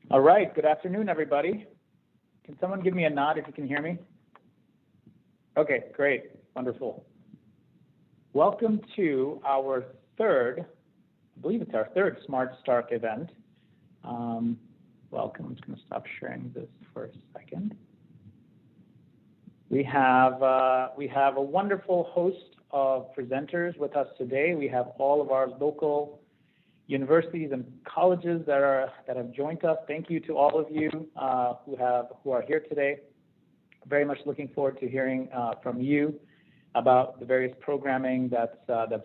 All right, good afternoon, everybody. Can someone give me a nod if you can hear me? Okay, great, wonderful. Welcome to our third, I believe it's our third Smart Stark event. Welcome, I'm just gonna stop sharing this for a second. We have a wonderful host of presenters with us today. We have all of our local universities and colleges that have joined us. Thank you to all of you who are here today. Very much looking forward to hearing from you about the various programming that's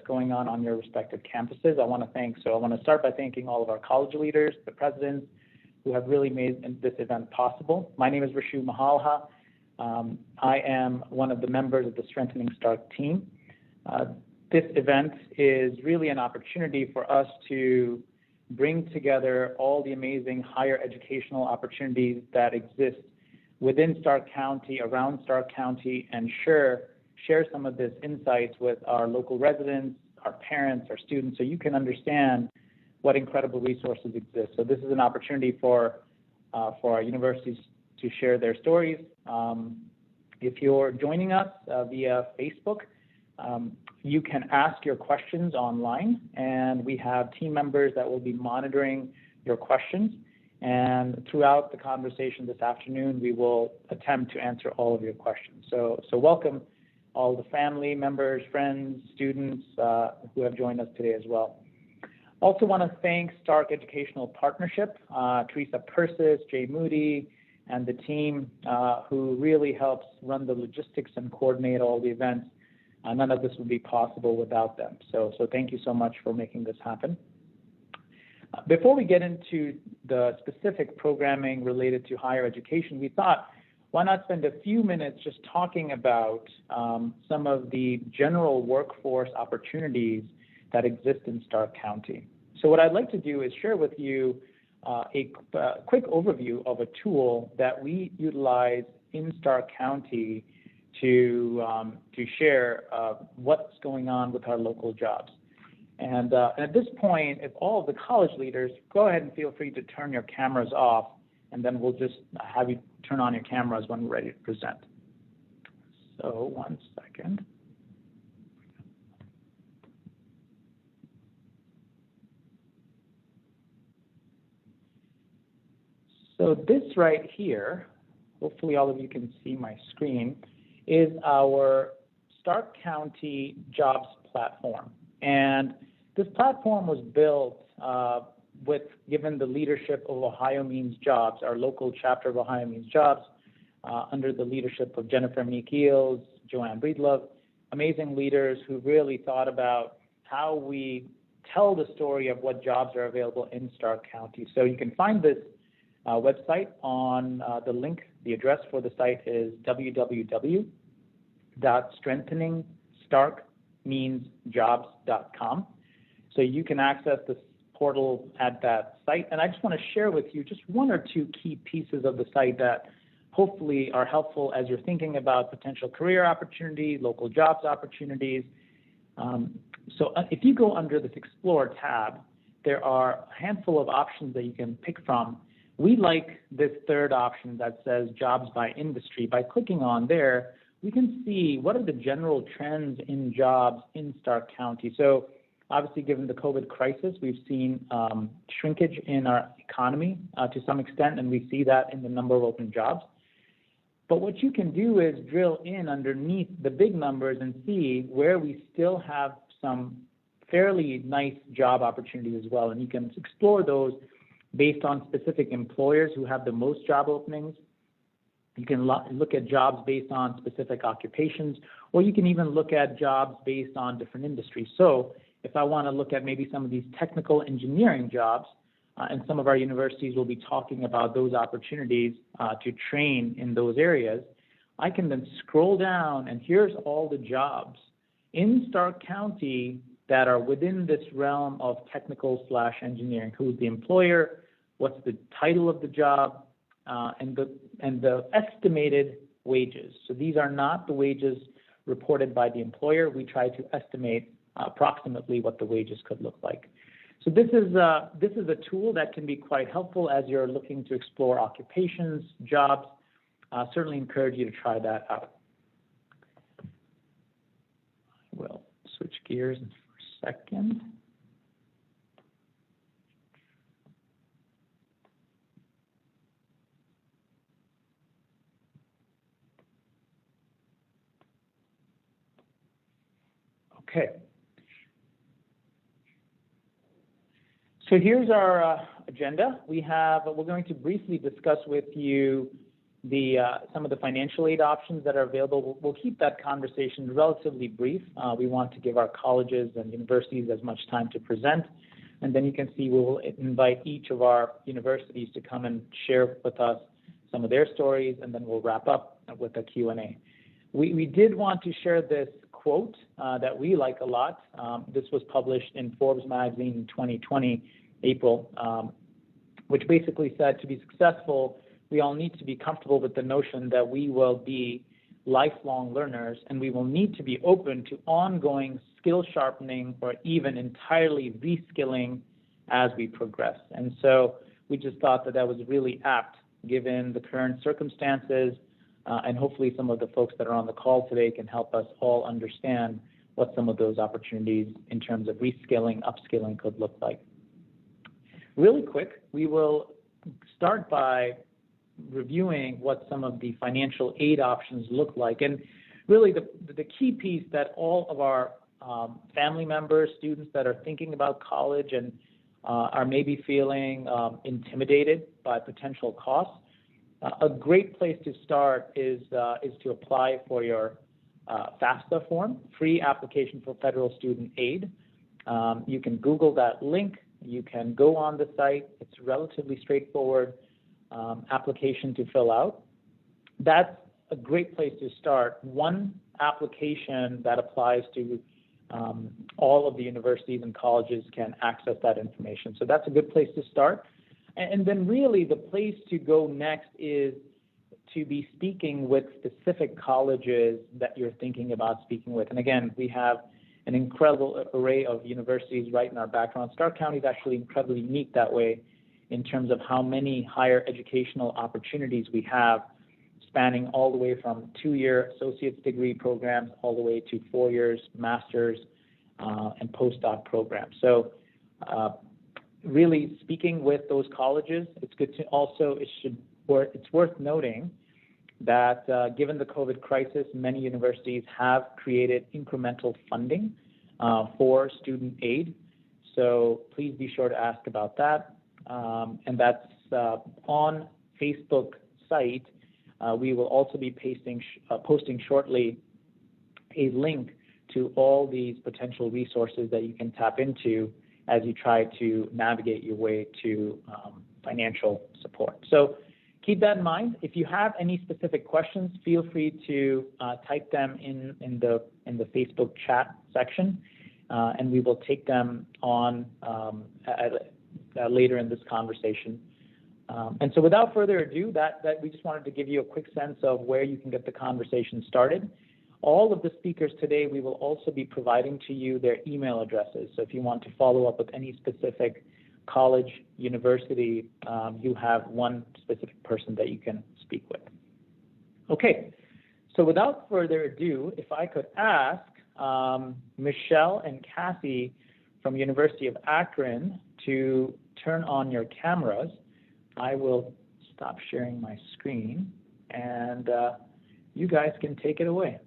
going on your respective campuses. I want to start by thanking all of our college leaders, the presidents, who have really made this event possible. My name is Rishu Mahalha. I am one of the members of the Strengthening Stark team. This event is really an opportunity for us to bring together all the amazing higher educational opportunities that exist within Stark County, around Stark County, and share some of this insights with our local residents, our parents, our students, so you can understand what incredible resources exist. So this is an opportunity for our universities to share their stories. If you're joining us via Facebook, you can ask your questions online, and we have team members that will be monitoring your questions. And throughout the conversation this afternoon, we will attempt to answer all of your questions. So welcome all the family members, friends, students who have joined us today as well. Also want to thank Stark Educational Partnership, Teresa Persis, Jay Moody, and the team who really helps run the logistics and coordinate all the events. None of this would be possible without them. So thank you so much for making this happen. Before we get into the specific programming related to higher education, we thought, why not spend a few minutes just talking about some of the general workforce opportunities that exist in Stark County. So what I'd like to do is share with you a quick overview of a tool that we utilize in Stark County to share what's going on with our local jobs. And at this point, if all of the college leaders, go ahead and feel free to turn your cameras off, and then we'll just have you turn on your cameras when we're ready to present. So 1 second. So this right here, hopefully all of you can see my screen, is our Stark County Jobs Platform. And this platform was built given the leadership of Ohio Means Jobs, our local chapter of Ohio Means Jobs, under the leadership of Jennifer Meek-Eels, Joanne Breedlove, amazing leaders who really thought about how we tell the story of what jobs are available in Stark County. So you can find this website on the link. The address for the site is www.strengtheningstarkmeansjobs.com. So you can access this portal at that site. And I just want to share with you just one or two key pieces of the site that hopefully are helpful as you're thinking about potential career opportunities, local jobs opportunities. So if you go under this Explore tab, there are a handful of options that you can pick from. We like this third option that says jobs by industry. By clicking on there, we can see what are the general trends in jobs in Stark County. So obviously, given the COVID crisis, we've seen shrinkage in our economy to some extent, and we see that in the number of open jobs. But what you can do is drill in underneath the big numbers and see where we still have some fairly nice job opportunities as well. And you can explore those based on specific employers who have the most job openings. You can look at jobs based on specific occupations, or you can even look at jobs based on different industries. So if I want to look at maybe some of these technical engineering jobs, and some of our universities will be talking about those opportunities to train in those areas, I can then scroll down, and here's all the jobs in Stark County that are within this realm of technical/engineering. Who's the employer? What's the title of the job? And the estimated wages. So these are not the wages reported by the employer. We try to estimate approximately what the wages could look like. So this is a tool that can be quite helpful as you're looking to explore occupations, jobs. Certainly encourage you to try that out. We'll switch gears for a second. Okay. So here's our agenda. We're going to briefly discuss with you some of the financial aid options that are available. We'll keep that conversation relatively brief. We want to give our colleges and universities as much time to present. And then you can see we'll invite each of our universities to come and share with us some of their stories, and then we'll wrap up with a Q&A. We did want to share this quote that we like a lot. This was published in Forbes magazine in 2020, April, which basically said, to be successful, we all need to be comfortable with the notion that we will be lifelong learners, and we will need to be open to ongoing skill sharpening or even entirely reskilling as we progress. And so we just thought that that was really apt given the current circumstances, and hopefully some of the folks that are on the call today can help us all understand what some of those opportunities in terms of reskilling, upskilling could look like. Really quick, we will start by reviewing what some of the financial aid options look like. And really the key piece that all of our family members, students that are thinking about college and are maybe feeling intimidated by potential costs, a great place to start is to apply for your FAFSA form, free application for federal student aid. You can Google that link. You can go on the site. It's a relatively straightforward application to fill out. That's a great place to start. One application that applies to all of the universities and colleges can access that information. So that's a good place to start. And then really the place to go next is to be speaking with specific colleges that you're thinking about speaking with. And again, we have an incredible array of universities right in our background. Stark County is actually incredibly unique that way in terms of how many higher educational opportunities we have, spanning all the way from 2-year associate's degree programs all the way to 4 years master's and postdoc programs. So really speaking with those colleges, it's good to also, it's worth noting that given the COVID crisis, many universities have created incremental funding for student aid. So please be sure to ask about that. And that's on Facebook site. We will also be posting shortly a link to all these potential resources that you can tap into as you try to navigate your way to financial support. So keep that in mind. If you have any specific questions, feel free to type them in the Facebook chat section, and we will take them on later in this conversation. And so without further ado, that we just wanted to give you a quick sense of where you can get the conversation started. All of the speakers today, we will also be providing to you their email addresses. So if you want to follow up with any specific college, university, you have one specific person that you can speak with. Okay, so without further ado, if I could ask Michelle and Cassie from University of Akron to turn on your cameras. I will stop sharing my screen, and you guys can take it away.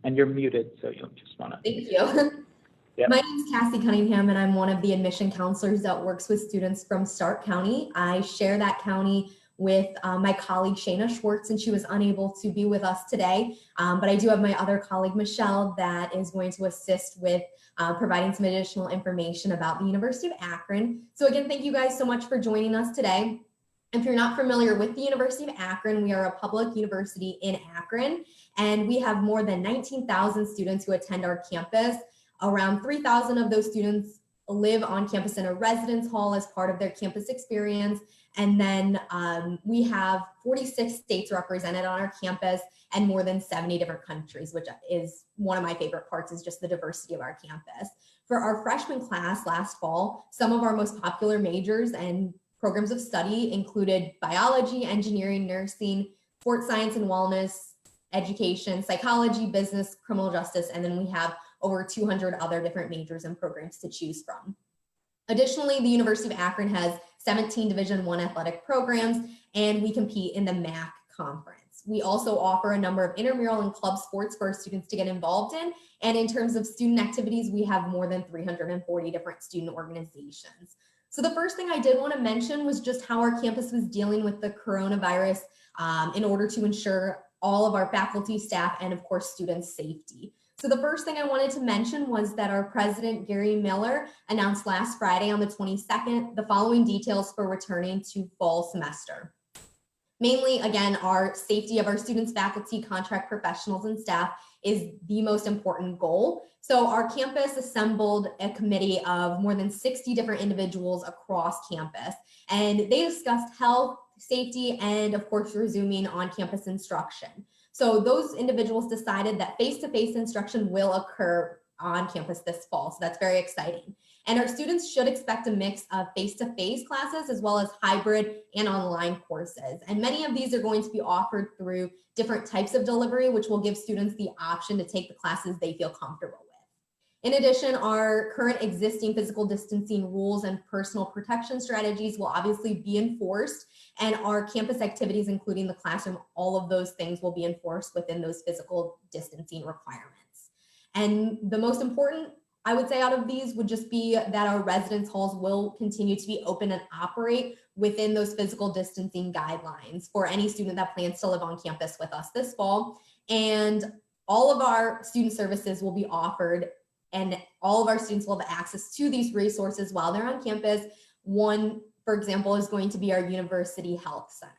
And you're muted, so you'll just want to. Thank you. Yep. My name is Cassie Cunningham, and I'm one of the admission counselors that works with students from Stark County. I share that county with my colleague Shayna Schwartz, and she was unable to be with us today. But I do have my other colleague, Michelle, that is going to assist with providing some additional information about the University of Akron. So again, thank you guys so much for joining us today. If you're not familiar with the University of Akron, we are a public university in Akron, and we have more than 19,000 students who attend our campus. Around 3,000 of those students live on campus in a residence hall as part of their campus experience. And then we have 46 states represented on our campus and more than 70 different countries, which is one of my favorite parts, is just the diversity of our campus. For our freshman class last fall, some of our most popular majors and programs of study included biology, engineering, nursing, sports science and wellness, education, psychology, business, criminal justice, and then we have over 200 other different majors and programs to choose from. Additionally, the University of Akron has 17 Division I athletic programs, and we compete in the MAC conference. We also offer a number of intramural and club sports for our students to get involved in. And in terms of student activities, we have more than 340 different student organizations. So the first thing I did want to mention was just how our campus was dealing with the coronavirus in order to ensure all of our faculty, staff, and of course, students' safety. So the first thing I wanted to mention was that our president, Gary Miller, announced last Friday on the 22nd, the following details for returning to fall semester. Mainly, again, our safety of our students, faculty, contract professionals, and staff is the most important goal. So our campus assembled a committee of more than 60 different individuals across campus, and they discussed health, safety, and of course, resuming on-campus instruction. So those individuals decided that face-to-face instruction will occur on campus this fall. So that's very exciting. And our students should expect a mix of face-to-face classes as well as hybrid and online courses. And many of these are going to be offered through different types of delivery, which will give students the option to take the classes they feel comfortable with. In addition, our current existing physical distancing rules and personal protection strategies will obviously be enforced, and our campus activities, including the classroom, all of those things will be enforced within those physical distancing requirements. And the most important, I would say, out of these would just be that our residence halls will continue to be open and operate within those physical distancing guidelines for any student that plans to live on campus with us this fall. And all of our student services will be offered, and all of our students will have access to these resources while they're on campus. One, for example, is going to be our University Health Center.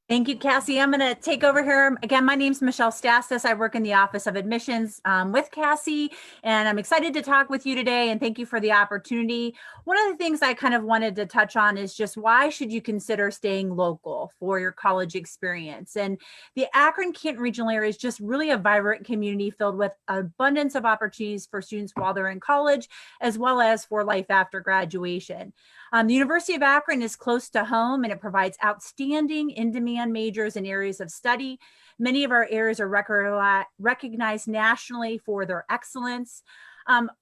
Thank you, Cassie. I'm going to take over here. Again, my name's Michelle Stasis. I work in the Office of Admissions with Cassie, and I'm excited to talk with you today, and thank you for the opportunity. One of the things I kind of wanted to touch on is just why should you consider staying local for your college experience? And the Akron-Canton regional area is just really a vibrant community filled with abundance of opportunities for students while they're in college, as well as for life after graduation. The University of Akron is close to home, and it provides outstanding in-demand majors and areas of study. Many of our areas are recognized nationally for their excellence.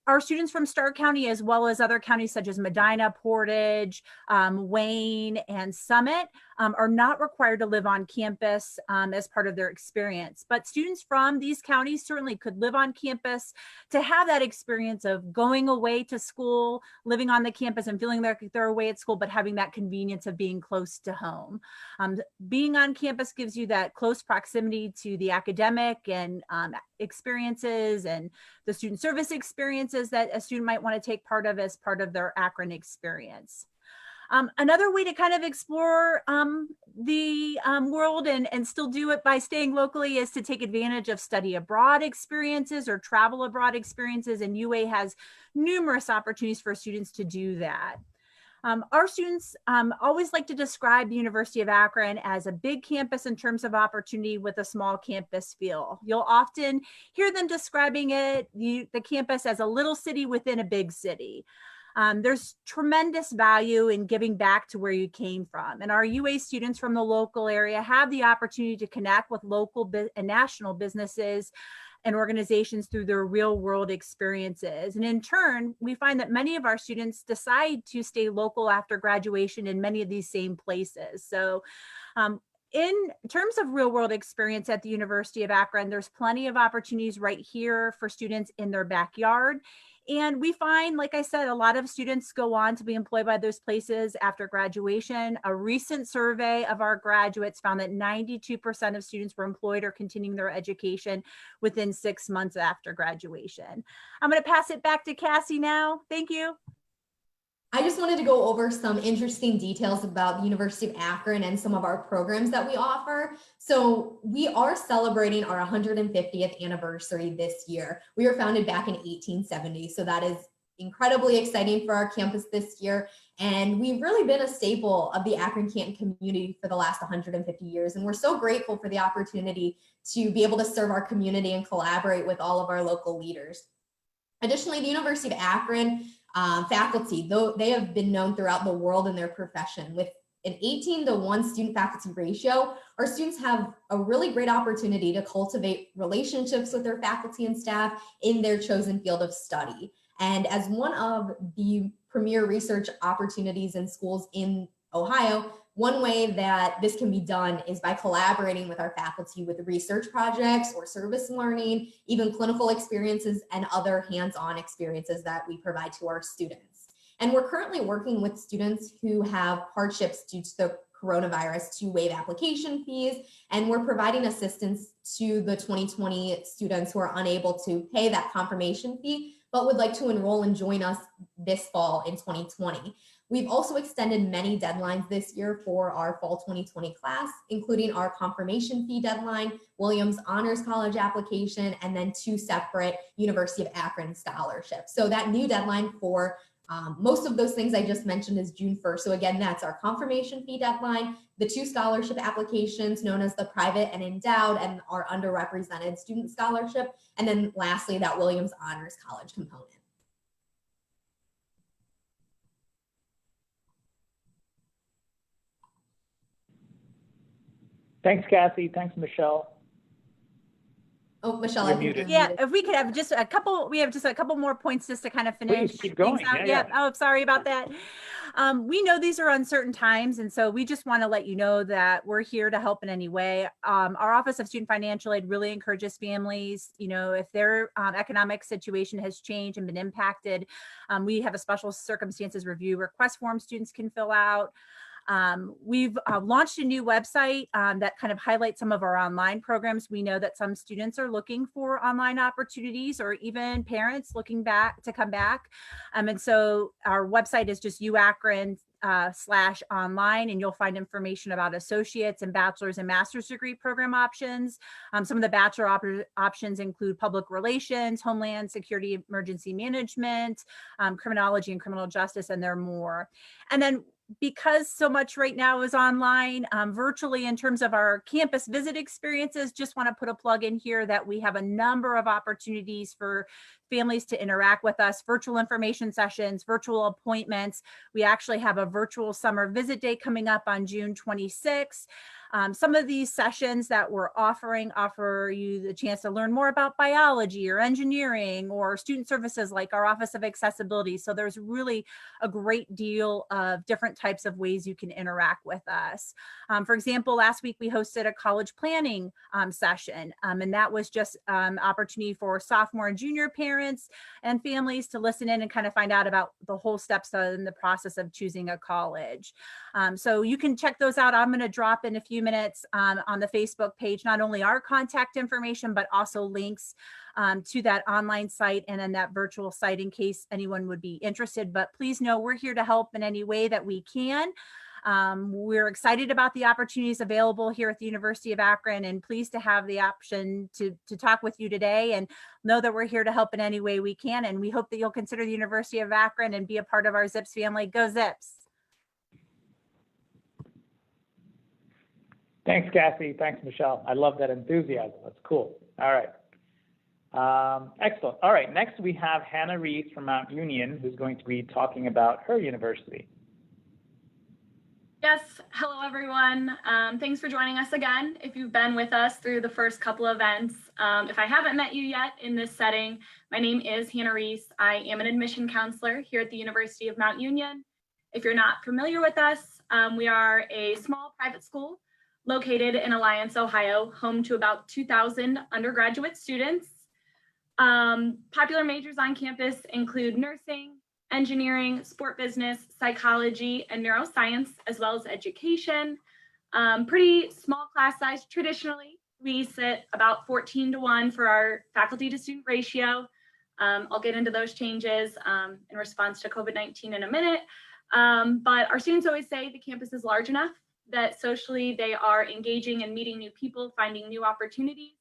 Our students from Stark County, as well as other counties such as Medina, Portage, Wayne, and Summit, are not required to live on campus as part of their experience. But students from these counties certainly could live on campus to have that experience of going away to school, living on the campus and feeling like they're away at school, but having that convenience of being close to home. Being on campus gives you that close proximity to the academic and experiences and the student service experiences that a student might want to take part of as part of their Akron experience. Another way to kind of explore the world and still do it by staying locally is to take advantage of study abroad experiences or travel abroad experiences, and UA has numerous opportunities for students to do that. Our students always like to describe the University of Akron as a big campus in terms of opportunity with a small campus feel. You'll often hear them describing the campus as a little city within a big city. There's tremendous value in giving back to where you came from. And our UA students from the local area have the opportunity to connect with local and national businesses and organizations through their real world experiences. And in turn, we find that many of our students decide to stay local after graduation in many of these same places. So in terms of real world experience at the University of Akron, there's plenty of opportunities right here for students in their backyard. And we find, like I said, a lot of students go on to be employed by those places after graduation. A recent survey of our graduates found that 92% of students were employed or continuing their education within 6 months after graduation. I'm going to pass it back to Cassie now. Thank you. I just wanted to go over some interesting details about the University of Akron and some of our programs that we offer. So we are celebrating our 150th anniversary this year. We were founded back in 1870, so that is incredibly exciting for our campus this year. And we've really been a staple of the Akron Canton community for the last 150 years. And we're so grateful for the opportunity to be able to serve our community and collaborate with all of our local leaders. Additionally, the University of Akron faculty, though they have been known throughout the world in their profession with an 18-to-1 student faculty ratio, our students have a really great opportunity to cultivate relationships with their faculty and staff in their chosen field of study. And as one of the premier research opportunities in schools in Ohio, one way that this can be done is by collaborating with our faculty with research projects or service learning, even clinical experiences and other hands-on experiences that we provide to our students. And we're currently working with students who have hardships due to the coronavirus to waive application fees, and we're providing assistance to the 2020 students who are unable to pay that confirmation fee, but would like to enroll and join us this fall in 2020. We've also extended many deadlines this year for our fall 2020 class, including our confirmation fee deadline, Williams Honors College application, and then 2 separate University of Akron scholarships. So that new deadline for most of those things I just mentioned is June 1st. So again, that's our confirmation fee deadline, the 2 scholarship applications known as the private and endowed and our underrepresented student scholarship, and then lastly, that Williams Honors College component. Thanks, Cassie. Thanks, Michelle. Oh, Michelle, You're I think muted. you're Yeah, muted. if we could have just a couple, we have just a couple more points just to kind of finish Please keep going. things out. Yeah. Oh, sorry about that. We know these are uncertain times, and so we just want to let you know that we're here to help in any way. Our Office of Student Financial Aid really encourages families, you know, if their economic situation has changed and been impacted, we have a special circumstances review request form students can fill out. We've launched a new website that kind of highlights some of our online programs. We know that some students are looking for online opportunities, or even parents looking back to come back. And so our website is just uakron /online, and you'll find information about associates and bachelor's and master's degree program options. Some of the bachelor options include public relations, homeland security, emergency management, criminology and criminal justice, and there are more. And then because so much right now is online, virtually, in terms of our campus visit experiences, just want to put a plug in here that we have a number of opportunities for families to interact with us, virtual information sessions, virtual appointments. We actually have a virtual summer visit day coming up on June 26th. Some of these sessions that we're offering offer you the chance to learn more about biology or engineering or student services like our Office of Accessibility. So there's really a great deal of different types of ways you can interact with us. For example, last week we hosted a college planning session, and that was just an opportunity for sophomore and junior parents and families to listen in and kind of find out about the whole steps in the process of choosing a college. So you can check those out. I'm going to drop in a few minutes on the Facebook page, not only our contact information, but also links to that online site and then that virtual site in case anyone would be interested. But please know we're here to help in any way that we can. We're excited about the opportunities available here at the University of Akron, and pleased to have the option to talk with you today, and know that we're here to help in any way we can. And we hope that you'll consider the University of Akron and be a part of our Zips family. Go Zips! Thanks, Cassie. Thanks, Michelle. I love that enthusiasm. That's cool. All right. Excellent. All right. Next, we have Hannah Reese from Mount Union, who's going to be talking about her university. Yes. Hello, everyone. Thanks for joining us again. If you've been with us through the first couple events, if I haven't met you yet in this setting, my name is Hannah Reese. I am an admission counselor here at the University of Mount Union. If you're not familiar with us, we are a small private school located in Alliance, Ohio, home to about 2,000 undergraduate students. Popular majors on campus include nursing, engineering, sport business, psychology, and neuroscience, as well as education. Pretty small class size traditionally. We sit about 14-to-1 for our faculty to student ratio. I'll get into those changes in response to COVID-19 in a minute. But our students always say the campus is large enough that socially they are engaging and meeting new people, finding new opportunities.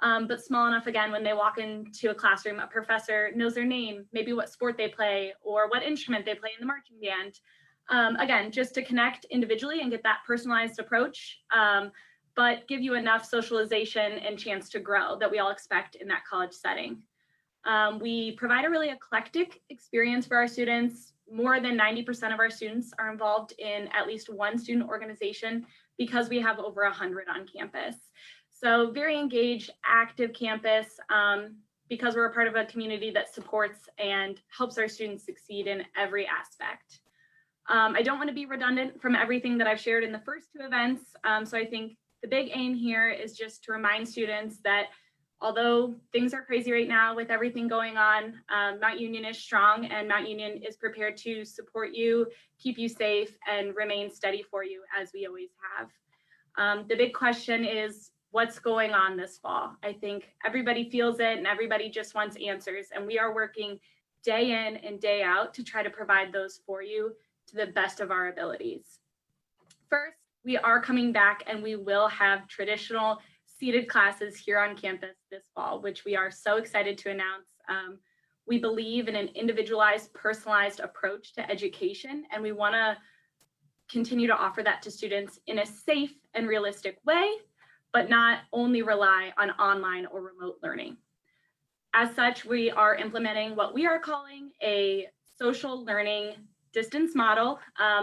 but small enough, again, when they walk into a classroom, a professor knows their name, maybe what sport they play or what instrument they play in the marching band. Again, just to connect individually and get that personalized approach, but give you enough socialization and chance to grow that we all expect in that college setting. We provide a really eclectic experience for our students. More than 90% of our students are involved in at least one student organization because we have over 100 on campus. So very engaged, active campus, because we're a part of a community that supports and helps our students succeed in every aspect. I don't want to be redundant from everything that I've shared in the first two events. So I think the big aim here is just to remind students that although things are crazy right now with everything going on, Mount Union is strong and Mount Union is prepared to support you, keep you safe, and remain steady for you as we always have. The big question is what's going on this fall. I think everybody feels it and everybody just wants answers, and we are working day in and day out to try to provide those for you to the best of our abilities. First, we are coming back and we will have traditional seated classes here on campus this fall, which we are so excited to announce. We believe in an individualized, personalized approach to education, and we want to continue to offer that to students in a safe and realistic way, but not only rely on online or remote learning. As such, we are implementing what we are calling a social learning distance model.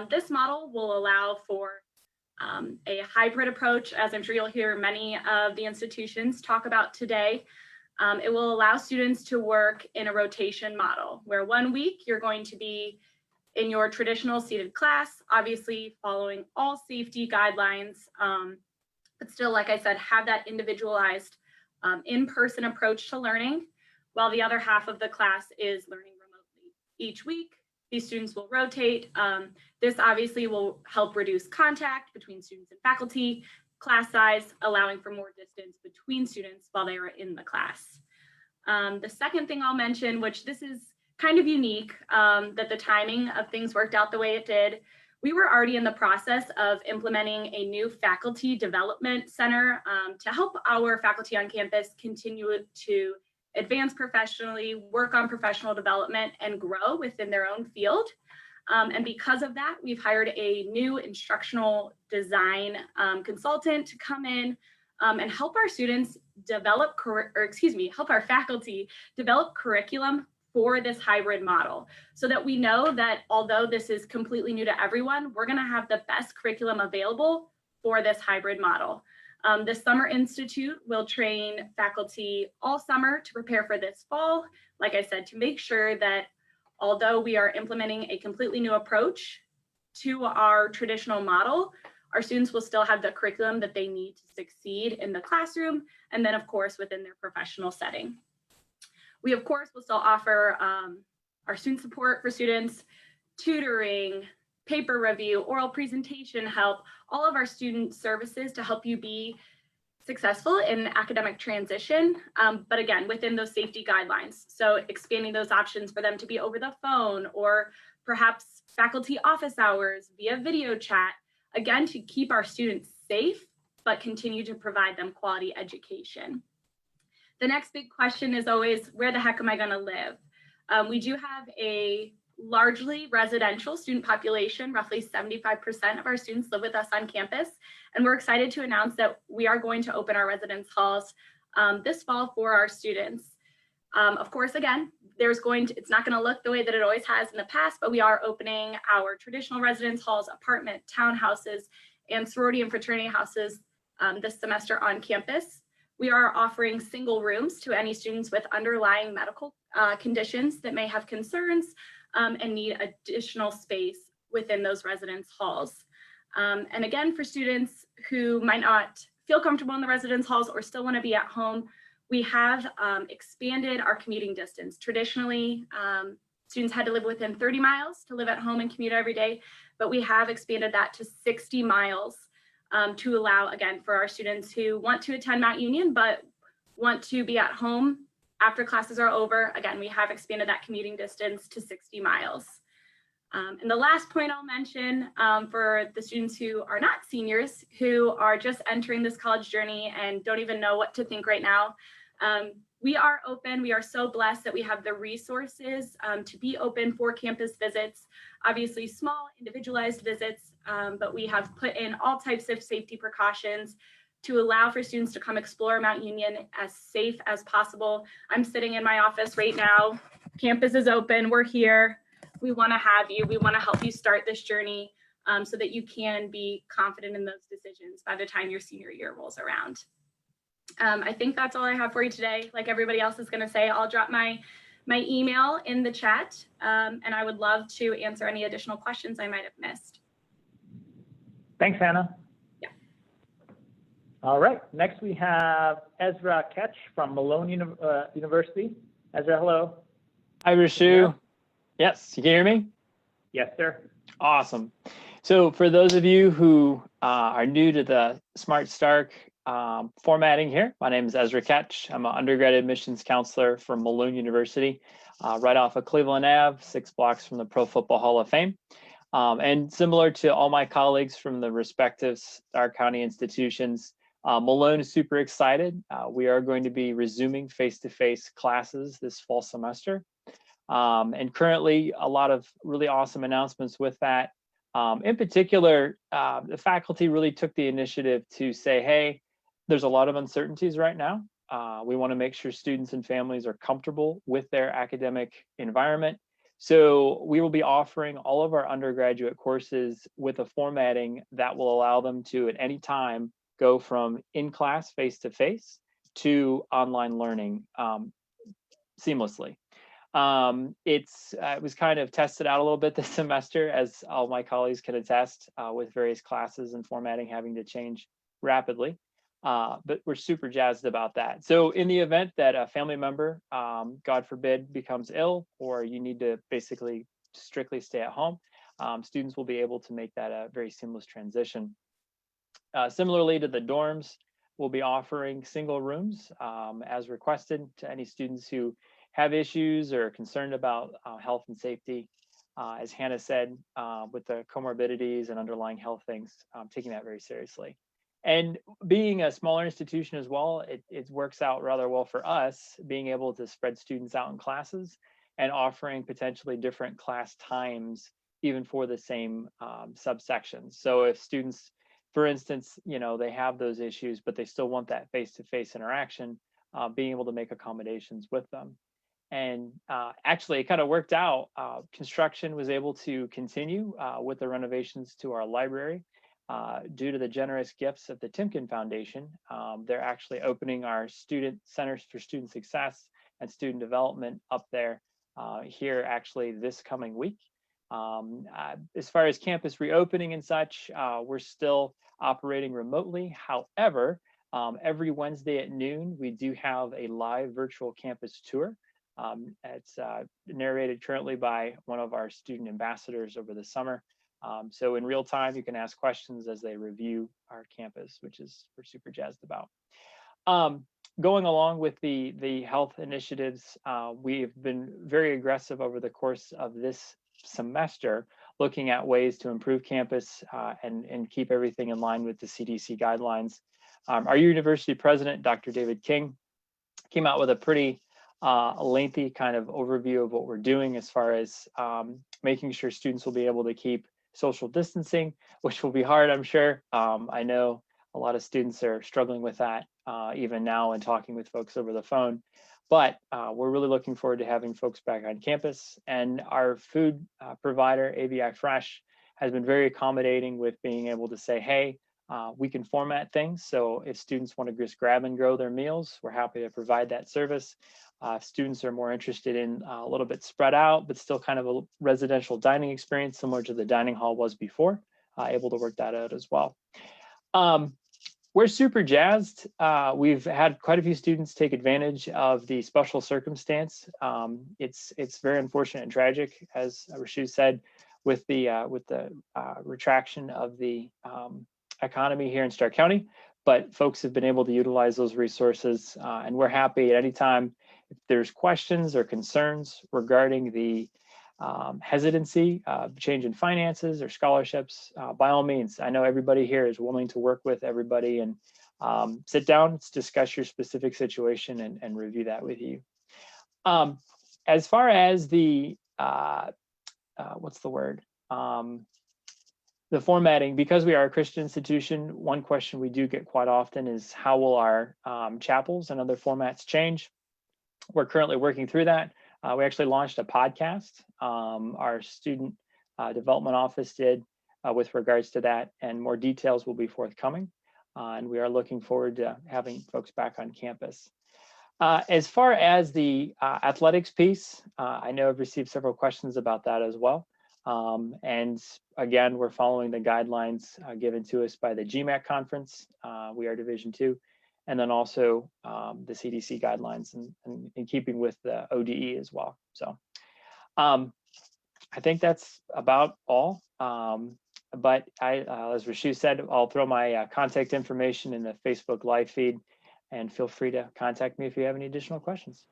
This model will allow for a hybrid approach, as I'm sure you'll hear many of the institutions talk about today. It will allow students to work in a rotation model, where 1 week you're going to be in your traditional seated class, obviously following all safety guidelines, but still, like I said, have that individualized in-person approach to learning, while the other half of the class is learning remotely. Each week, these students will rotate. This obviously will help reduce contact between students and faculty, class size, allowing for more distance between students while they are in the class. The second thing I'll mention, which this is kind of unique, that the timing of things worked out the way it did. We were already in the process of implementing a new faculty development center to help our faculty on campus continue to advance professionally, work on professional development, and grow within their own field. And because of that, we've hired a new instructional design consultant to come in and help our students develop, help our faculty develop curriculum for this hybrid model, so that we know that although this is completely new to everyone, we're gonna have the best curriculum available for this hybrid model. The Summer Institute will train faculty all summer to prepare for this fall, like I said, to make sure that although we are implementing a completely new approach to our traditional model, our students will still have the curriculum that they need to succeed in the classroom, and then of course within their professional setting. We of course will still offer our student support for students, tutoring, paper review, oral presentation help, all of our student services to help you be successful in academic transition, but again, within those safety guidelines. So expanding those options for them to be over the phone, or perhaps faculty office hours via video chat, again, to keep our students safe, but continue to provide them quality education. The next big question is always, where the heck am I gonna live? We do have a largely residential student population. Roughly 75% of our students live with us on campus, and we're excited to announce that we are going to open our residence halls this fall for our students. Of course, again, it's not going to look the way that it always has in the past, but we are opening our traditional residence halls, apartment, townhouses, and sorority and fraternity houses this semester on campus. We are offering single rooms to any students with underlying medical conditions that may have concerns and need additional space within those residence halls. And again, for students who might not feel comfortable in the residence halls or still want to be at home, we have expanded our commuting distance. Traditionally, students had to live within 30 miles to live at home and commute every day, but we have expanded that to 60 miles to allow, again, for our students who want to attend Mount Union, but want to be at home after classes are over. Again, we have expanded that commuting distance to 60 miles. And the last point I'll mention for the students who are not seniors, who are just entering this college journey and don't even know what to think right now, we are open. We are so blessed that we have the resources to be open for campus visits, obviously small individualized visits, but we have put in all types of safety precautions to allow for students to come explore Mount Union as safe as possible. I'm sitting in my office right now. Campus is open. We're here. We want to have you. We want to help you start this journey so that you can be confident in those decisions by the time your senior year rolls around. I think that's all I have for you today. Like everybody else is going to say, I'll drop my email in the chat, and I would love to answer any additional questions I might have missed. Thanks, Hannah. Yeah. All right. Next, we have Ezra Ketch from Maloon University. Ezra, hello. Hi, Rishu. Yes, you can hear me? Yes, sir. Awesome. So for those of you who are new to the Smart Stark formatting here, my name is Ezra Ketch. I'm an undergrad admissions counselor from Maloon University, right off of Cleveland Ave, 6 blocks from the Pro Football Hall of Fame. And similar to all my colleagues from the respective Stark County institutions, Maloon is super excited. We are going to be resuming face-to-face classes this fall semester. And currently a lot of really awesome announcements with that. In particular, the faculty really took the initiative to say, hey, there's a lot of uncertainties right now. We want to make sure students and families are comfortable with their academic environment. So we will be offering all of our undergraduate courses with a formatting that will allow them to at any time go from in-class face-to-face to online learning seamlessly. It was kind of tested out a little bit this semester, as all my colleagues can attest, with various classes and formatting having to change rapidly. But we're super jazzed about that. So in the event that a family member, God forbid, becomes ill, or you need to basically strictly stay at home, students will be able to make that a very seamless transition. Similarly to the dorms, we'll be offering single rooms as requested to any students who have issues or are concerned about health and safety. As Hannah said, with the comorbidities and underlying health things, taking that very seriously. And being a smaller institution as well, it works out rather well for us, being able to spread students out in classes and offering potentially different class times, even for the same subsections. So if students, for instance, they have those issues, but they still want that face-to-face interaction, being able to make accommodations with them. And actually, it kind of worked out. Construction was able to continue with the renovations to our library due to the generous gifts of the Timken Foundation. They're actually opening our student centers for student success and student development up there here actually this coming week. As far as campus reopening and such, we're still operating remotely. However, every Wednesday at noon, we do have a live virtual campus tour. It's narrated currently by one of our student ambassadors over the summer. So in real time, you can ask questions as they review our campus, which we're super jazzed about. Going along with the health initiatives, we've been very aggressive over the course of this semester, looking at ways to improve campus and keep everything in line with the CDC guidelines. Our university president, Dr. David King, came out with a pretty lengthy kind of overview of what we're doing as far as making sure students will be able to keep social distancing, which will be hard, I'm sure. I know a lot of students are struggling with that even now and talking with folks over the phone. But we're really looking forward to having folks back on campus. And our food provider, AVI Fresh, has been very accommodating with being able to say, hey, we can format things. So if students want to just grab and go their meals, we're happy to provide that service. If students are more interested in a little bit spread out, but still kind of a residential dining experience, similar to the dining hall was before, able to work that out as well. We're super jazzed. We've had quite a few students take advantage of the special circumstance. It's very unfortunate and tragic, as Rishu said, with the retraction of the economy here in Stark County. But folks have been able to utilize those resources, and we're happy at any time if there's questions or concerns regarding the hesitancy, change in finances or scholarships, by all means, I know everybody here is willing to work with everybody and sit down, let's discuss your specific situation and review that with you. As far as the, what's the word? The formatting, because we are a Christian institution, one question we do get quite often is how will our chapels and other formats change? We're currently working through that. We actually launched a podcast. Our student development office did with regards to that, and more details will be forthcoming. And we are looking forward to having folks back on campus. As far as the athletics piece, I know I've received several questions about that as well. And again, we're following the guidelines given to us by the GMAC conference. We are Division II, and then also the CDC guidelines and in keeping with the ODE as well. So I think that's about all. But as Rashu said, I'll throw my contact information in the Facebook live feed, and feel free to contact me if you have any additional questions.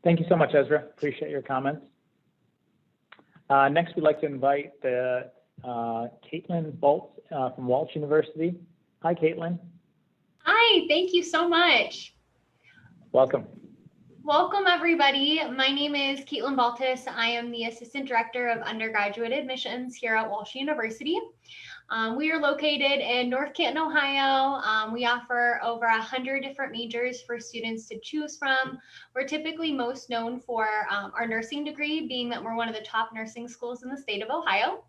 Thank you so much, Ezra. Appreciate your comments. Next, we'd like to invite Caitlin Baltz from Walsh University. Hi, Caitlin. Hi, thank you so much. Welcome. Welcome, everybody. My name is Caitlin Baltz. I am the Assistant Director of Undergraduate Admissions here at Walsh University. We are located in North Canton, Ohio. We offer over 100 different majors for students to choose from. We're typically most known for our nursing degree, being that we're one of the top nursing schools in the state of Ohio.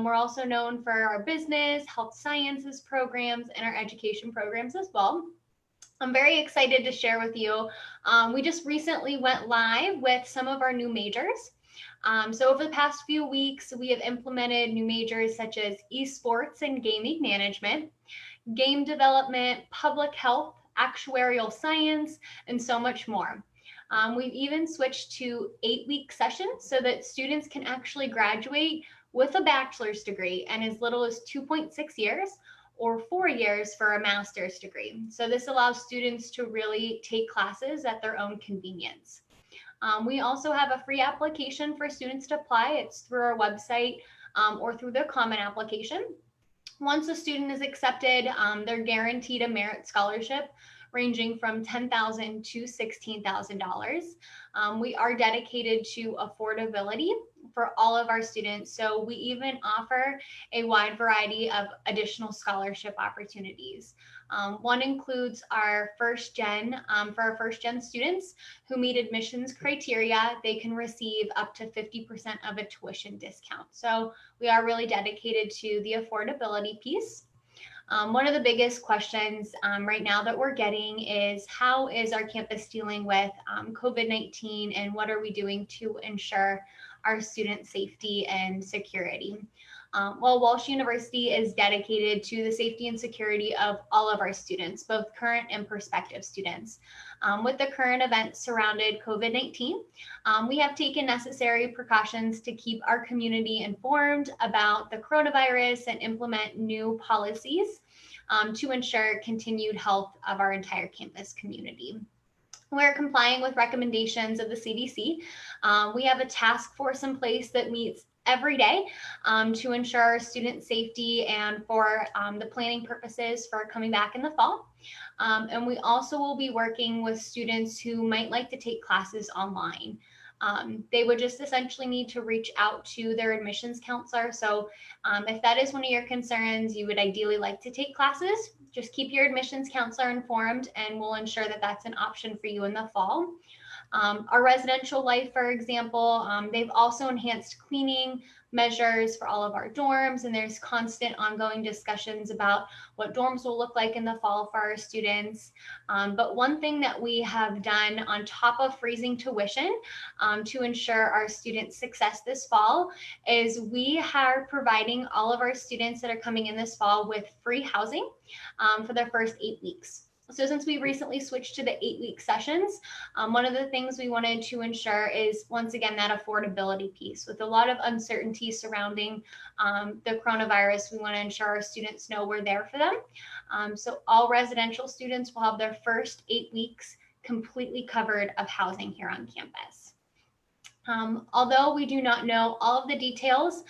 We're also known for our business, health sciences programs, and our education programs as well. I'm very excited to share with you. We just recently went live with some of our new majors. So over the past few weeks, we have implemented new majors such as esports and gaming management, game development, public health, actuarial science, and so much more. We've even switched to 8-week sessions so that students can actually graduate with a bachelor's degree in as little as 2.6 years or 4 years for a master's degree. So this allows students to really take classes at their own convenience. We also have a free application for students to apply. It's through our website or through their common application. Once a student is accepted, they're guaranteed a merit scholarship ranging from $10,000 to $16,000. We are dedicated to affordability for all of our students. So we even offer a wide variety of additional scholarship opportunities. One includes our first gen, for our first gen students who meet admissions criteria, they can receive up to 50% of a tuition discount. So we are really dedicated to the affordability piece. One of the biggest questions right now that we're getting is how is our campus dealing with COVID-19 and what are we doing to ensure our student safety and security? Well, Walsh University is dedicated to the safety and security of all of our students, both current and prospective students. With the current events surrounded COVID-19, we have taken necessary precautions to keep our community informed about the coronavirus and implement new policies to ensure continued health of our entire campus community. We're complying with recommendations of the CDC. We have a task force in place that meets every day to ensure our student safety and for the planning purposes for coming back in the fall. And we also will be working with students who might like to take classes online. They would just essentially need to reach out to their admissions counselor. So if that is one of your concerns, you would ideally like to take classes, just keep your admissions counselor informed and we'll ensure that that's an option for you in the fall. Our residential life, for example, they've also enhanced cleaning measures for all of our dorms, and there's constant ongoing discussions about what dorms will look like in the fall for our students. But one thing that we have done on top of freezing tuition to ensure our students' success this fall is we are providing all of our students that are coming in this fall with free housing for their first 8 weeks. So since we recently switched to the 8-week sessions, one of the things we wanted to ensure is, once again, that affordability piece. With a lot of uncertainty surrounding the coronavirus, we want to ensure our students know we're there for them. So all residential students will have their first 8 weeks completely covered of housing here on campus. Although we do not know all of the details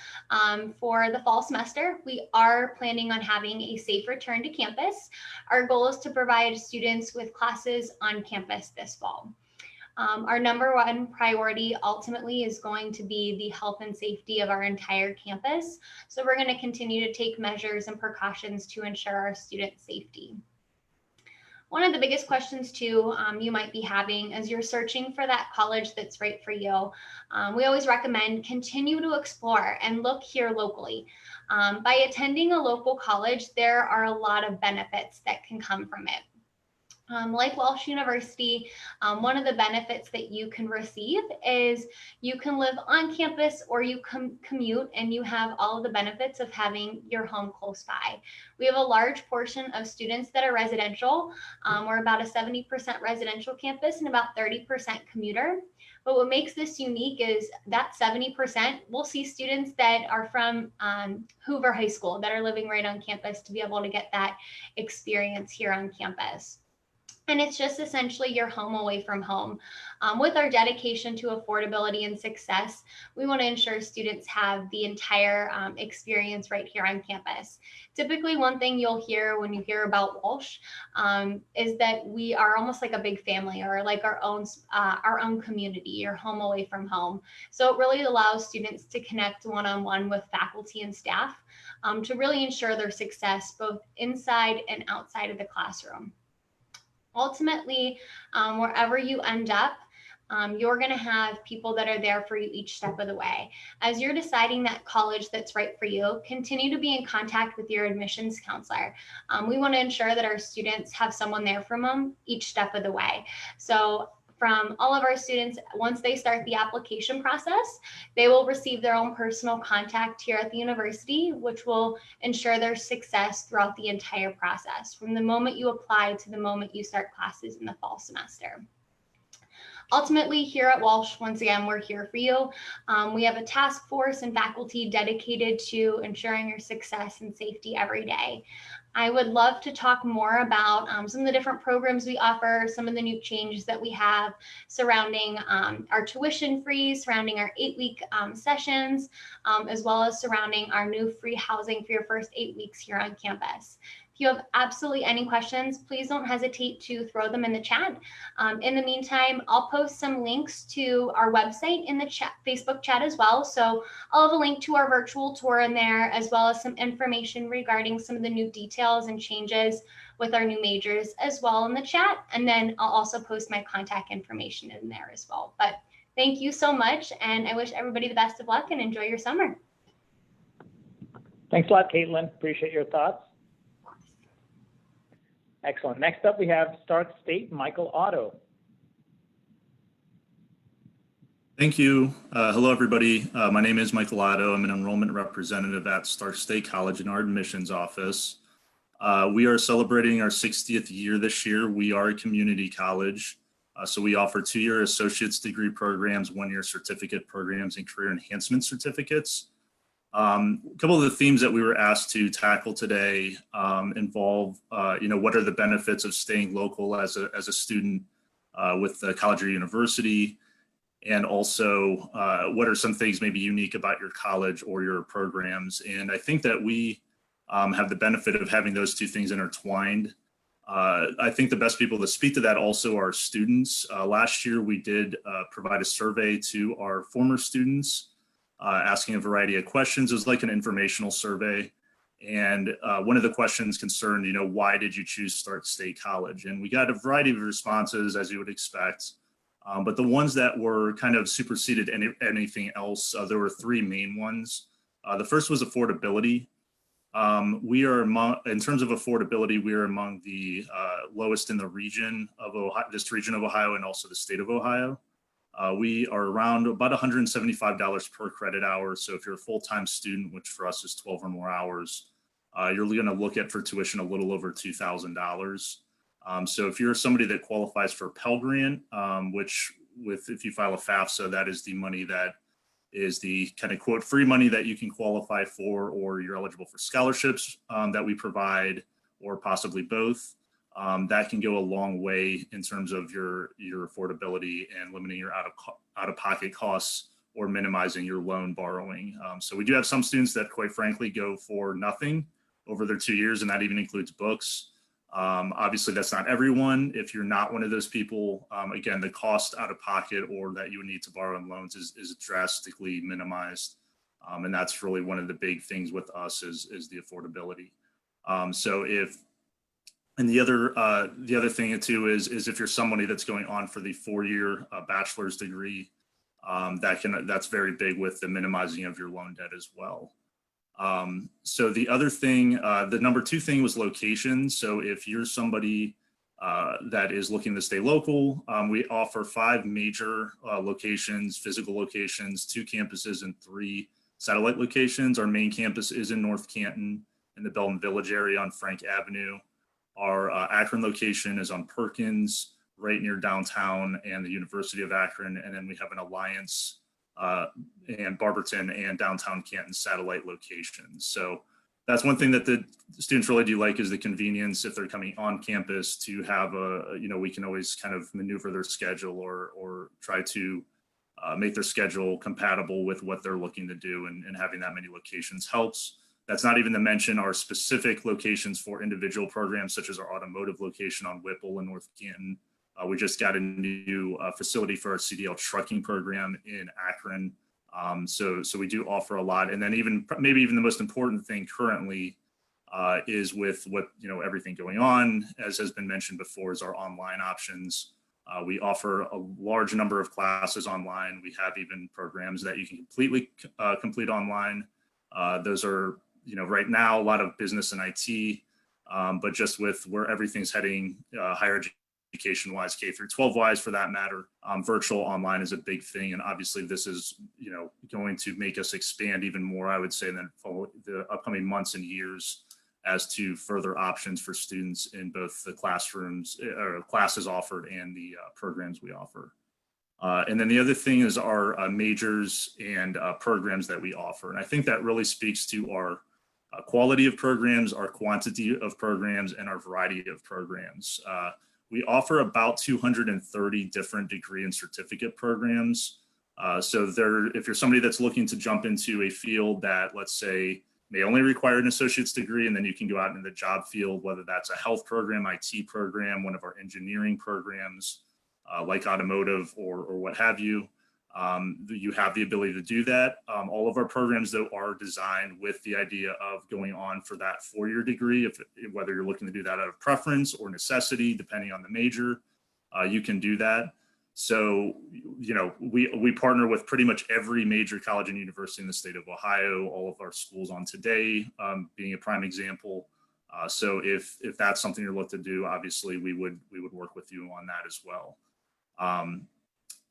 for the fall semester, we are planning on having a safe return to campus. Our goal is to provide students with classes on campus this fall. Our number one priority ultimately is going to be the health and safety of our entire campus. So we're going to continue to take measures and precautions to ensure our student safety. One of the biggest questions too you might be having as you're searching for that college that's right for you, we always recommend continue to explore and look here locally. By attending a local college, there are a lot of benefits that can come from it. Like Walsh University, one of the benefits that you can receive is you can live on campus or you commute and you have all of the benefits of having your home close by. We have a large portion of students that are residential. We're about a 70% residential campus and about 30% commuter. But what makes this unique is that 70%, we'll see students that are from Hoover High School that are living right on campus to be able to get that experience here on campus. And it's just essentially your home away from home. With our dedication to affordability and success, we want to ensure students have the entire experience right here on campus. Typically, one thing you'll hear when you hear about Walsh is that we are almost like a big family or like our own community, your home away from home. So it really allows students to connect one-on-one with faculty and staff to really ensure their success both inside and outside of the classroom. Ultimately, wherever you end up, you're going to have people that are there for you each step of the way. As you're deciding that college that's right for you, continue to be in contact with your admissions counselor. We want to ensure that our students have someone there for them each step of the way. So from all of our students, once they start the application process, they will receive their own personal contact here at the university, which will ensure their success throughout the entire process, from the moment you apply to the moment you start classes in the fall semester. Ultimately, here at Walsh, once again, we're here for you. We have a task force and faculty dedicated to ensuring your success and safety every day. I would love to talk more about some of the different programs we offer, some of the new changes that we have surrounding our tuition freeze, surrounding our 8-week sessions, as well as surrounding our new free housing for your first 8 weeks here on campus. If you have absolutely any questions, please don't hesitate to throw them in the chat. In the meantime, I'll post some links to our website in the chat, Facebook chat as well. So I'll have a link to our virtual tour in there, as well as some information regarding some of the new details and changes with our new majors as well in the chat. And then I'll also post my contact information in there as well. But thank you so much. And I wish everybody the best of luck and enjoy your summer. Thanks a lot, Caitlin. Appreciate your thoughts. Excellent. Next up, we have Stark State, Michael Otto. Thank you. Hello, everybody. My name is Michael Otto. I'm an enrollment representative at Stark State College in our admissions office. We are celebrating our 60th year this year. We are a community college, so we offer 2-year associate's degree programs, 1-year certificate programs, and career enhancement certificates. A couple of the themes that we were asked to tackle today involve, what are the benefits of staying local as a student with the college or university, and also what are some things maybe unique about your college or your programs. And I think that we have the benefit of having those two things intertwined. I think the best people to speak to that also are students. Last year, we did provide a survey to our former students, asking a variety of questions. It was like an informational survey. And one of the questions concerned, why did you choose Stark State College? And we got a variety of responses, as you would expect. But the ones that were kind of superseded anything else, there were 3 main ones. The first was affordability. We are in terms of affordability, we are among the lowest in the region of Ohio, this region of Ohio, and also the state of Ohio. We are around about $175 per credit hour. So if you're a full-time student, which for us is 12 or more hours, you're going to look at for tuition a little over $2,000. So if you're somebody that qualifies for Pell Grant, which if you file a FAFSA, that is the money that is the kind of quote free money that you can qualify for, or you're eligible for scholarships that we provide, or possibly both. That can go a long way in terms of your affordability and limiting your out-of-pocket costs or minimizing your loan borrowing. So we do have some students that quite frankly go for nothing over their 2 years, and that even includes books. Obviously that's not everyone. If you're not one of those people, again, the cost out of pocket or that you would need to borrow in loans is drastically minimized. And that's really one of the big things with us is the affordability. So and the other thing too is if you're somebody that's going on for the 4-year bachelor's degree, that's very big with the minimizing of your loan debt as well. So the other thing, the number 2 thing was location. So if you're somebody that is looking to stay local, we offer 5 major locations, physical locations, 2 campuses and 3 satellite locations. Our main campus is in North Canton in the Belton Village area on Frank Avenue. Our Akron location is on Perkins, right near downtown and the University of Akron. And then we have an Alliance and Barberton and downtown Canton satellite locations. So that's one thing that the students really do like is the convenience if they're coming on campus to have we can always kind of maneuver their schedule or try to make their schedule compatible with what they're looking to do, and having that many locations helps. That's not even to mention our specific locations for individual programs, such as our automotive location on Whipple in North Canton. We just got a new facility for our CDL trucking program in Akron. So we do offer a lot. And then maybe even the most important thing currently is with everything going on, as has been mentioned before, is our online options. We offer a large number of classes online. We have even programs that you can completely complete online. Those are, right now, a lot of business and IT, but just with where everything's heading, higher education wise, K through 12 wise for that matter, virtual online is a big thing. And obviously this is, going to make us expand even more, I would say, than the upcoming months and years as to further options for students in both the classrooms or classes offered and the programs we offer. And then the other thing is our majors and programs that we offer. And I think that really speaks to our quality of programs, our quantity of programs, and our variety of programs. We offer about 230 different degree and certificate programs. So if you're somebody that's looking to jump into a field that, let's say, may only require an associate's degree, and then you can go out into the job field, whether that's a health program, IT program, one of our engineering programs, like automotive or what have you, you have the ability to do that. All of our programs, though, are designed with the idea of going on for that 4-year degree, whether you're looking to do that out of preference or necessity, depending on the major, you can do that. So, we partner with pretty much every major college and university in the state of Ohio, all of our schools on today being a prime example. So if that's something you're looking to do, obviously we would work with you on that as well.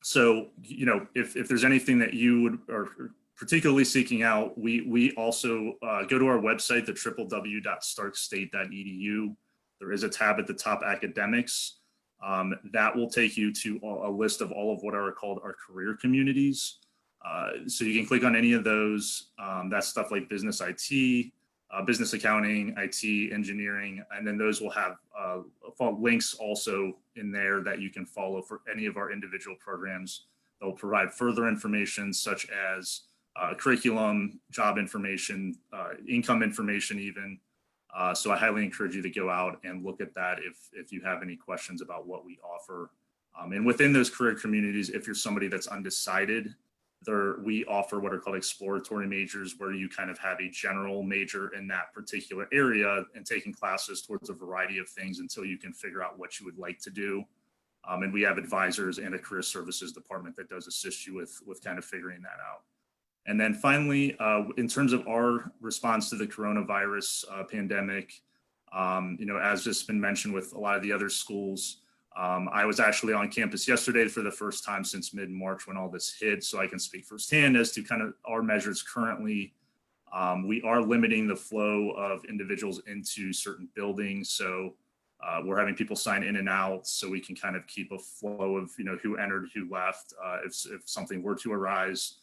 So, if there's anything that you are particularly seeking out, we also go to our website, the www.starkstate.edu. There is a tab at the top, academics. That will take you to a list of all of what are called our career communities. So you can click on any of those. That's stuff like business IT, business accounting, IT, engineering, and then those will have links also in there that you can follow for any of our individual programs. They'll provide further information such as curriculum, job information, income information even. So I highly encourage you to go out and look at that if you have any questions about what we offer. And within those career communities, if you're somebody that's undecided, we offer what are called exploratory majors, where you kind of have a general major in that particular area and taking classes towards a variety of things until you can figure out what you would like to do. And we have advisors and a career services department that does assist you with kind of figuring that out. And then finally, in terms of our response to the coronavirus pandemic, as just been mentioned with a lot of the other schools, I was actually on campus yesterday for the first time since mid-March when all this hit, so I can speak firsthand as to kind of our measures currently. We are limiting the flow of individuals into certain buildings, so we're having people sign in and out so we can kind of keep a flow of who entered, who left, if something were to arise.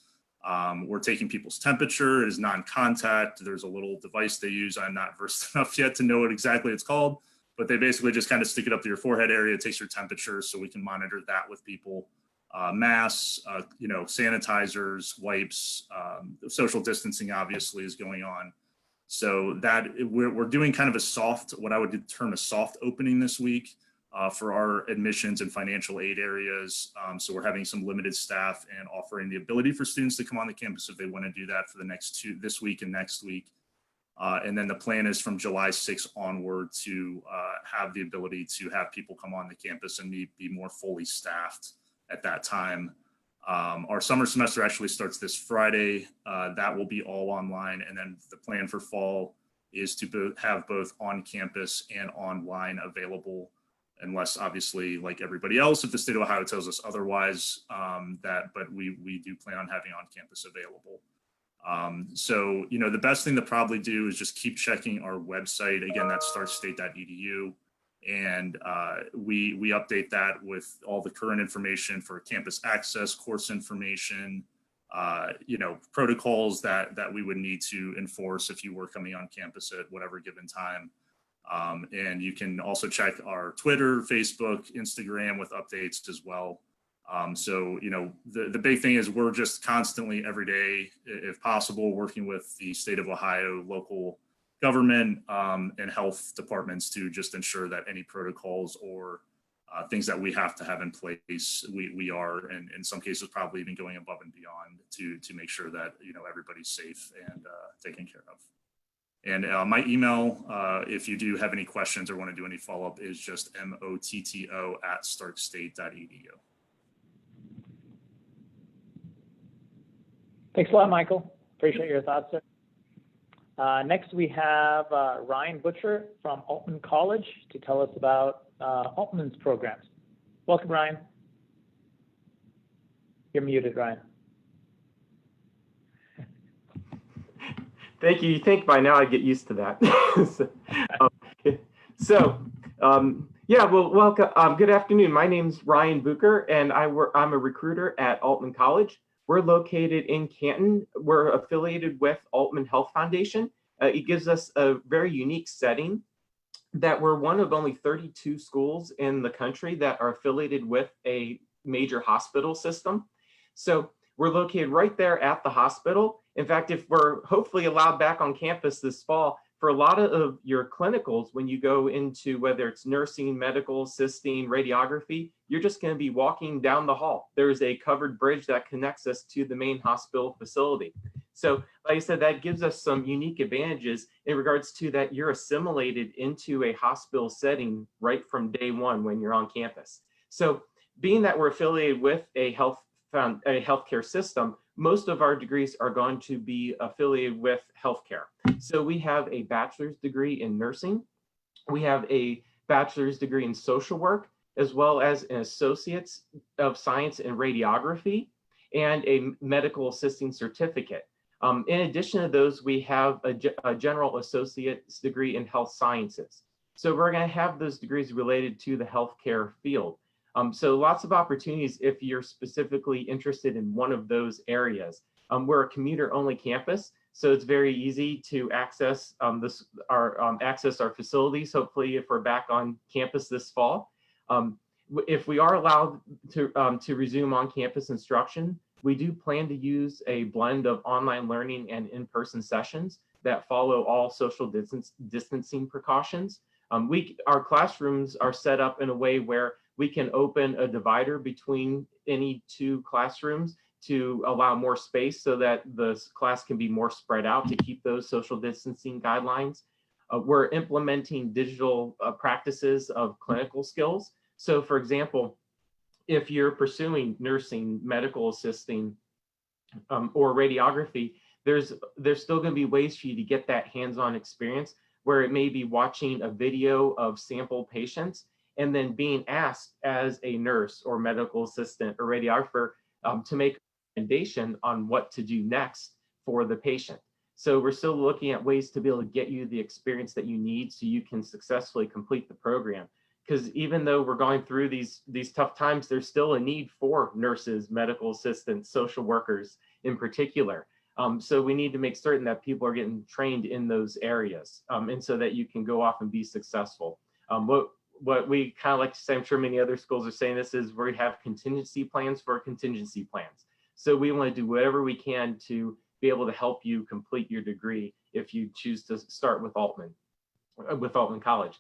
We're taking people's temperature. It is non-contact. There's a little device they use. I'm not versed enough yet to know what exactly it's called, but they basically just kind of stick it up to your forehead area. It takes your temperature so we can monitor that with people. masks, sanitizers, wipes, social distancing obviously is going on. So that we're doing kind of what I would term a soft opening this week for our admissions and financial aid areas. So we're having some limited staff and offering the ability for students to come on the campus if they want to do that for this week and next week. And then the plan is from July 6th onward to have the ability to have people come on the campus and be more fully staffed at that time. Our summer semester actually starts this Friday. That will be all online. And then the plan for fall is to have both on campus and online available, unless obviously, like everybody else, if the state of Ohio tells us otherwise, but we do plan on having on campus available. So, the best thing to probably do is just keep checking our website. Again, that's startstate.edu. And we update that with all the current information for campus access, course information, protocols that we would need to enforce if you were coming on campus at whatever given time. And you can also check our Twitter, Facebook, Instagram with updates as well. So, the big thing is we're just constantly every day, if possible, working with the state of Ohio, local government and health departments to just ensure that any protocols or things that we have to have in place, we are, and in some cases, probably even going above and beyond to make sure that, everybody's safe and taken care of. And my email, if you do have any questions or want to do any follow-up, is just motto@starkstate.edu. Thanks a lot, Michael. Appreciate your thoughts, sir. Next, we have Ryan Butcher from Altman College to tell us about Altman's programs. Welcome, Ryan. You're muted, Ryan. Thank you. You think by now I'd get used to that. Welcome. Good afternoon. My name's Ryan Butcher, and I'm a recruiter at Altman College. We're located in Canton. We're affiliated with Altman Health Foundation. It gives us a very unique setting that we're one of only 32 schools in the country that are affiliated with a major hospital system. So we're located right there at the hospital. In fact, if we're hopefully allowed back on campus this fall, for a lot of your clinicals, when you go into whether it's nursing, medical, assisting, radiography, you're just going to be walking down the hall. There's a covered bridge that connects us to the main hospital facility. So like I said, that gives us some unique advantages in regards to that you're assimilated into a hospital setting right from day one when you're on campus. So being that we're affiliated with a healthcare system, most of our degrees are going to be affiliated with healthcare. So we have a bachelor's degree in nursing. We have a bachelor's degree in social work, as well as an associate's of science in radiography and a medical assisting certificate. In addition to those, we have a general associate's degree in health sciences. So we're going to have those degrees related to the healthcare field. So lots of opportunities if you're specifically interested in one of those areas. We're a commuter-only campus, so it's very easy to access our facilities. Hopefully, if we're back on campus this fall, if we are allowed to resume on-campus instruction, we do plan to use a blend of online learning and in-person sessions that follow all social distancing precautions. Our classrooms are set up in a way where we can open a divider between any two classrooms to allow more space so that the class can be more spread out to keep those social distancing guidelines. We're implementing digital practices of clinical skills. So for example, if you're pursuing nursing, medical assisting, or radiography, there's still going to be ways for you to get that hands-on experience where it may be watching a video of sample patients and then being asked as a nurse or medical assistant or radiographer to make a recommendation on what to do next for the patient. So we're still looking at ways to be able to get you the experience that you need so you can successfully complete the program. Because even though we're going through these tough times, there's still a need for nurses, medical assistants, social workers in particular. So we need to make certain that people are getting trained in those areas and so that you can go off and be successful. what we kind of like to say, I'm sure many other schools are saying this, is we have contingency plans for contingency plans. So we want to do whatever we can to be able to help you complete your degree if you choose to start with Altman College.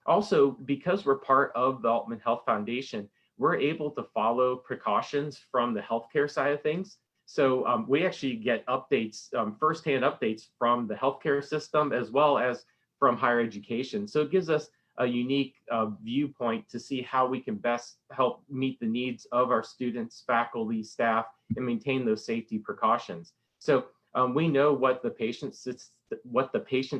Also, because we're part of the Altman Health Foundation, we're able to follow precautions from the healthcare side of things. So we actually get updates, firsthand updates from the healthcare system as well as from higher education. So it gives us a unique viewpoint to see how we can best help meet the needs of our students, faculty, staff, and maintain those safety precautions. So we know what the patient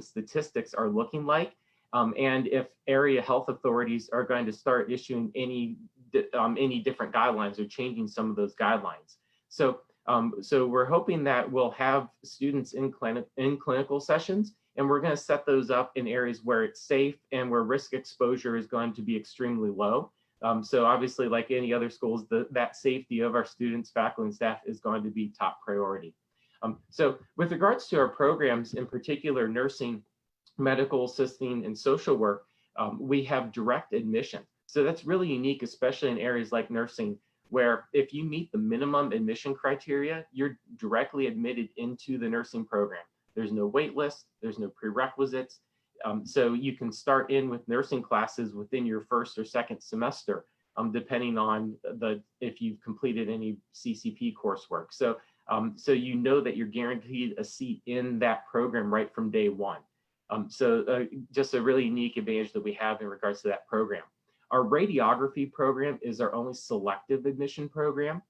statistics are looking like, and if area health authorities are going to start issuing any different guidelines or changing some of those guidelines. So we're hoping that we'll have students in clinical sessions, and we're going to set those up in areas where it's safe and where risk exposure is going to be extremely low. So obviously, like any other schools, that safety of our students, faculty, and staff is going to be top priority. So with regards to our programs, in particular nursing, medical assisting, and social work, we have direct admission. So that's really unique, especially in areas like nursing, where if you meet the minimum admission criteria, you're directly admitted into the nursing program. There's no wait list, there's no prerequisites. So you can start in with nursing classes within your first or second semester, depending on if you've completed any CCP coursework. So you know that you're guaranteed a seat in that program right from day one. Just a really unique advantage that we have in regards to that program. Our radiography program is our only selective admission program,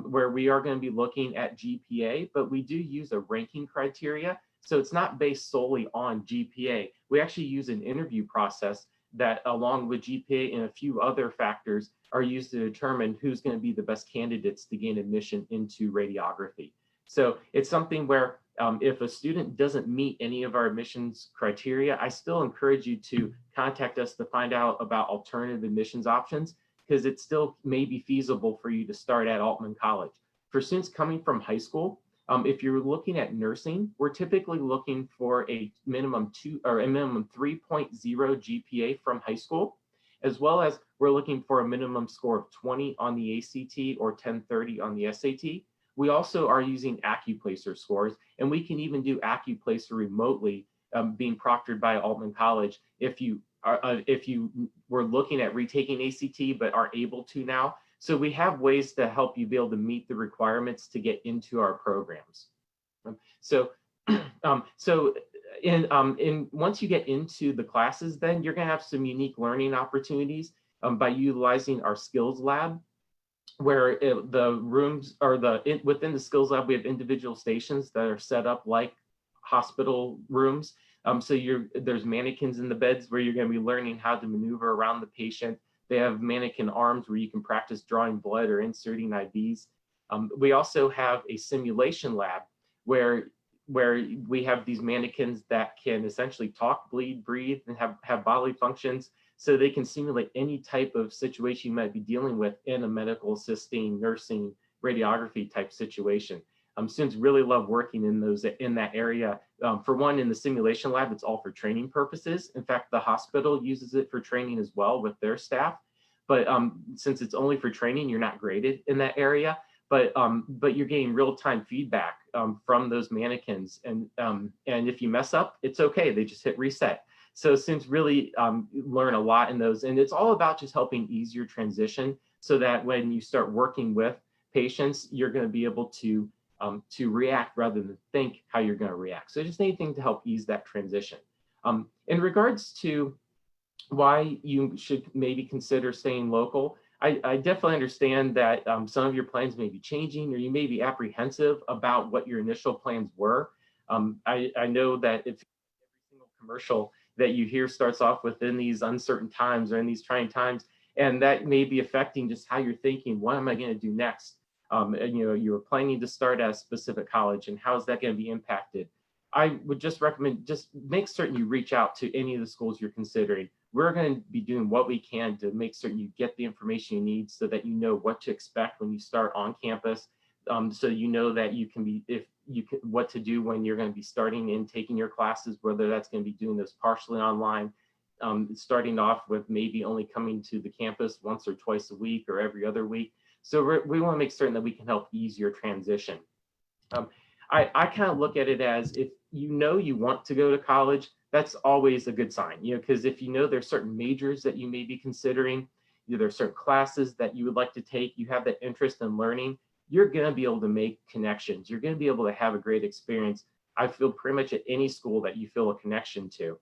where we are going to be looking at GPA, but we do use a ranking criteria. So it's not based solely on GPA. We actually use an interview process that, along with GPA and a few other factors, are used to determine who's going to be the best candidates to gain admission into radiography. So it's something where if a student doesn't meet any of our admissions criteria, I still encourage you to contact us to find out about alternative admissions options, because it still may be feasible for you to start at Altman College. For students coming from high school, if you're looking at nursing, we're typically looking for a minimum 3.0 GPA from high school, as well as we're looking for a minimum score of 20 on the ACT or 1030 on the SAT. We also are using AccuPlacer scores, and we can even do AccuPlacer remotely, being proctored by Altman College. If you were looking at retaking ACT but are able to now, so we have ways to help you be able to meet the requirements to get into our programs. Once you get into the classes, then you're going to have some unique learning opportunities by utilizing our skills lab, where the rooms are within the skills lab, we have individual stations that are set up like hospital rooms. So there's mannequins in the beds where you're going to be learning how to maneuver around the patient. They have mannequin arms where you can practice drawing blood or inserting IVs. We also have a simulation lab where we have these mannequins that can essentially talk, bleed, breathe, and have bodily functions, so they can simulate any type of situation you might be dealing with in a medical assisting, nursing, radiography type situation. Students really love working in that area. For one, in the simulation lab, it's all for training purposes. In fact, the hospital uses it for training as well with their staff. But since it's only for training, you're not graded in that area. But you're getting real-time feedback from those mannequins, and if you mess up, it's okay. They just hit reset. So students really learn a lot in those, and it's all about just helping ease your transition, so that when you start working with patients, you're going to be able to react rather than think how you're going to react. So just anything to help ease that transition. In regards to why you should maybe consider staying local, I definitely understand that some of your plans may be changing, or you may be apprehensive about what your initial plans were. I know that if every single commercial that you hear starts off within these uncertain times or in these trying times, and that may be affecting just how you're thinking, what am I going to do next? You're planning to start at a specific college, and how is that going to be impacted? I would just recommend, just make certain you reach out to any of the schools you're considering. We're going to be doing what we can to make certain you get the information you need, so that you know what to expect when you start on campus, so you know that what to do when you're going to be starting and taking your classes, whether that's going to be doing those partially online, starting off with maybe only coming to the campus once or twice a week or every other week. So we want to make certain that we can help ease your transition. I kind of look at it as, if you know you want to go to college, that's always a good sign, because if you know there's certain majors that you may be considering, there's certain classes that you would like to take, you have that interest in learning, you're going to be able to make connections. You're going to be able to have a great experience. I feel pretty much at any school that you feel a connection to.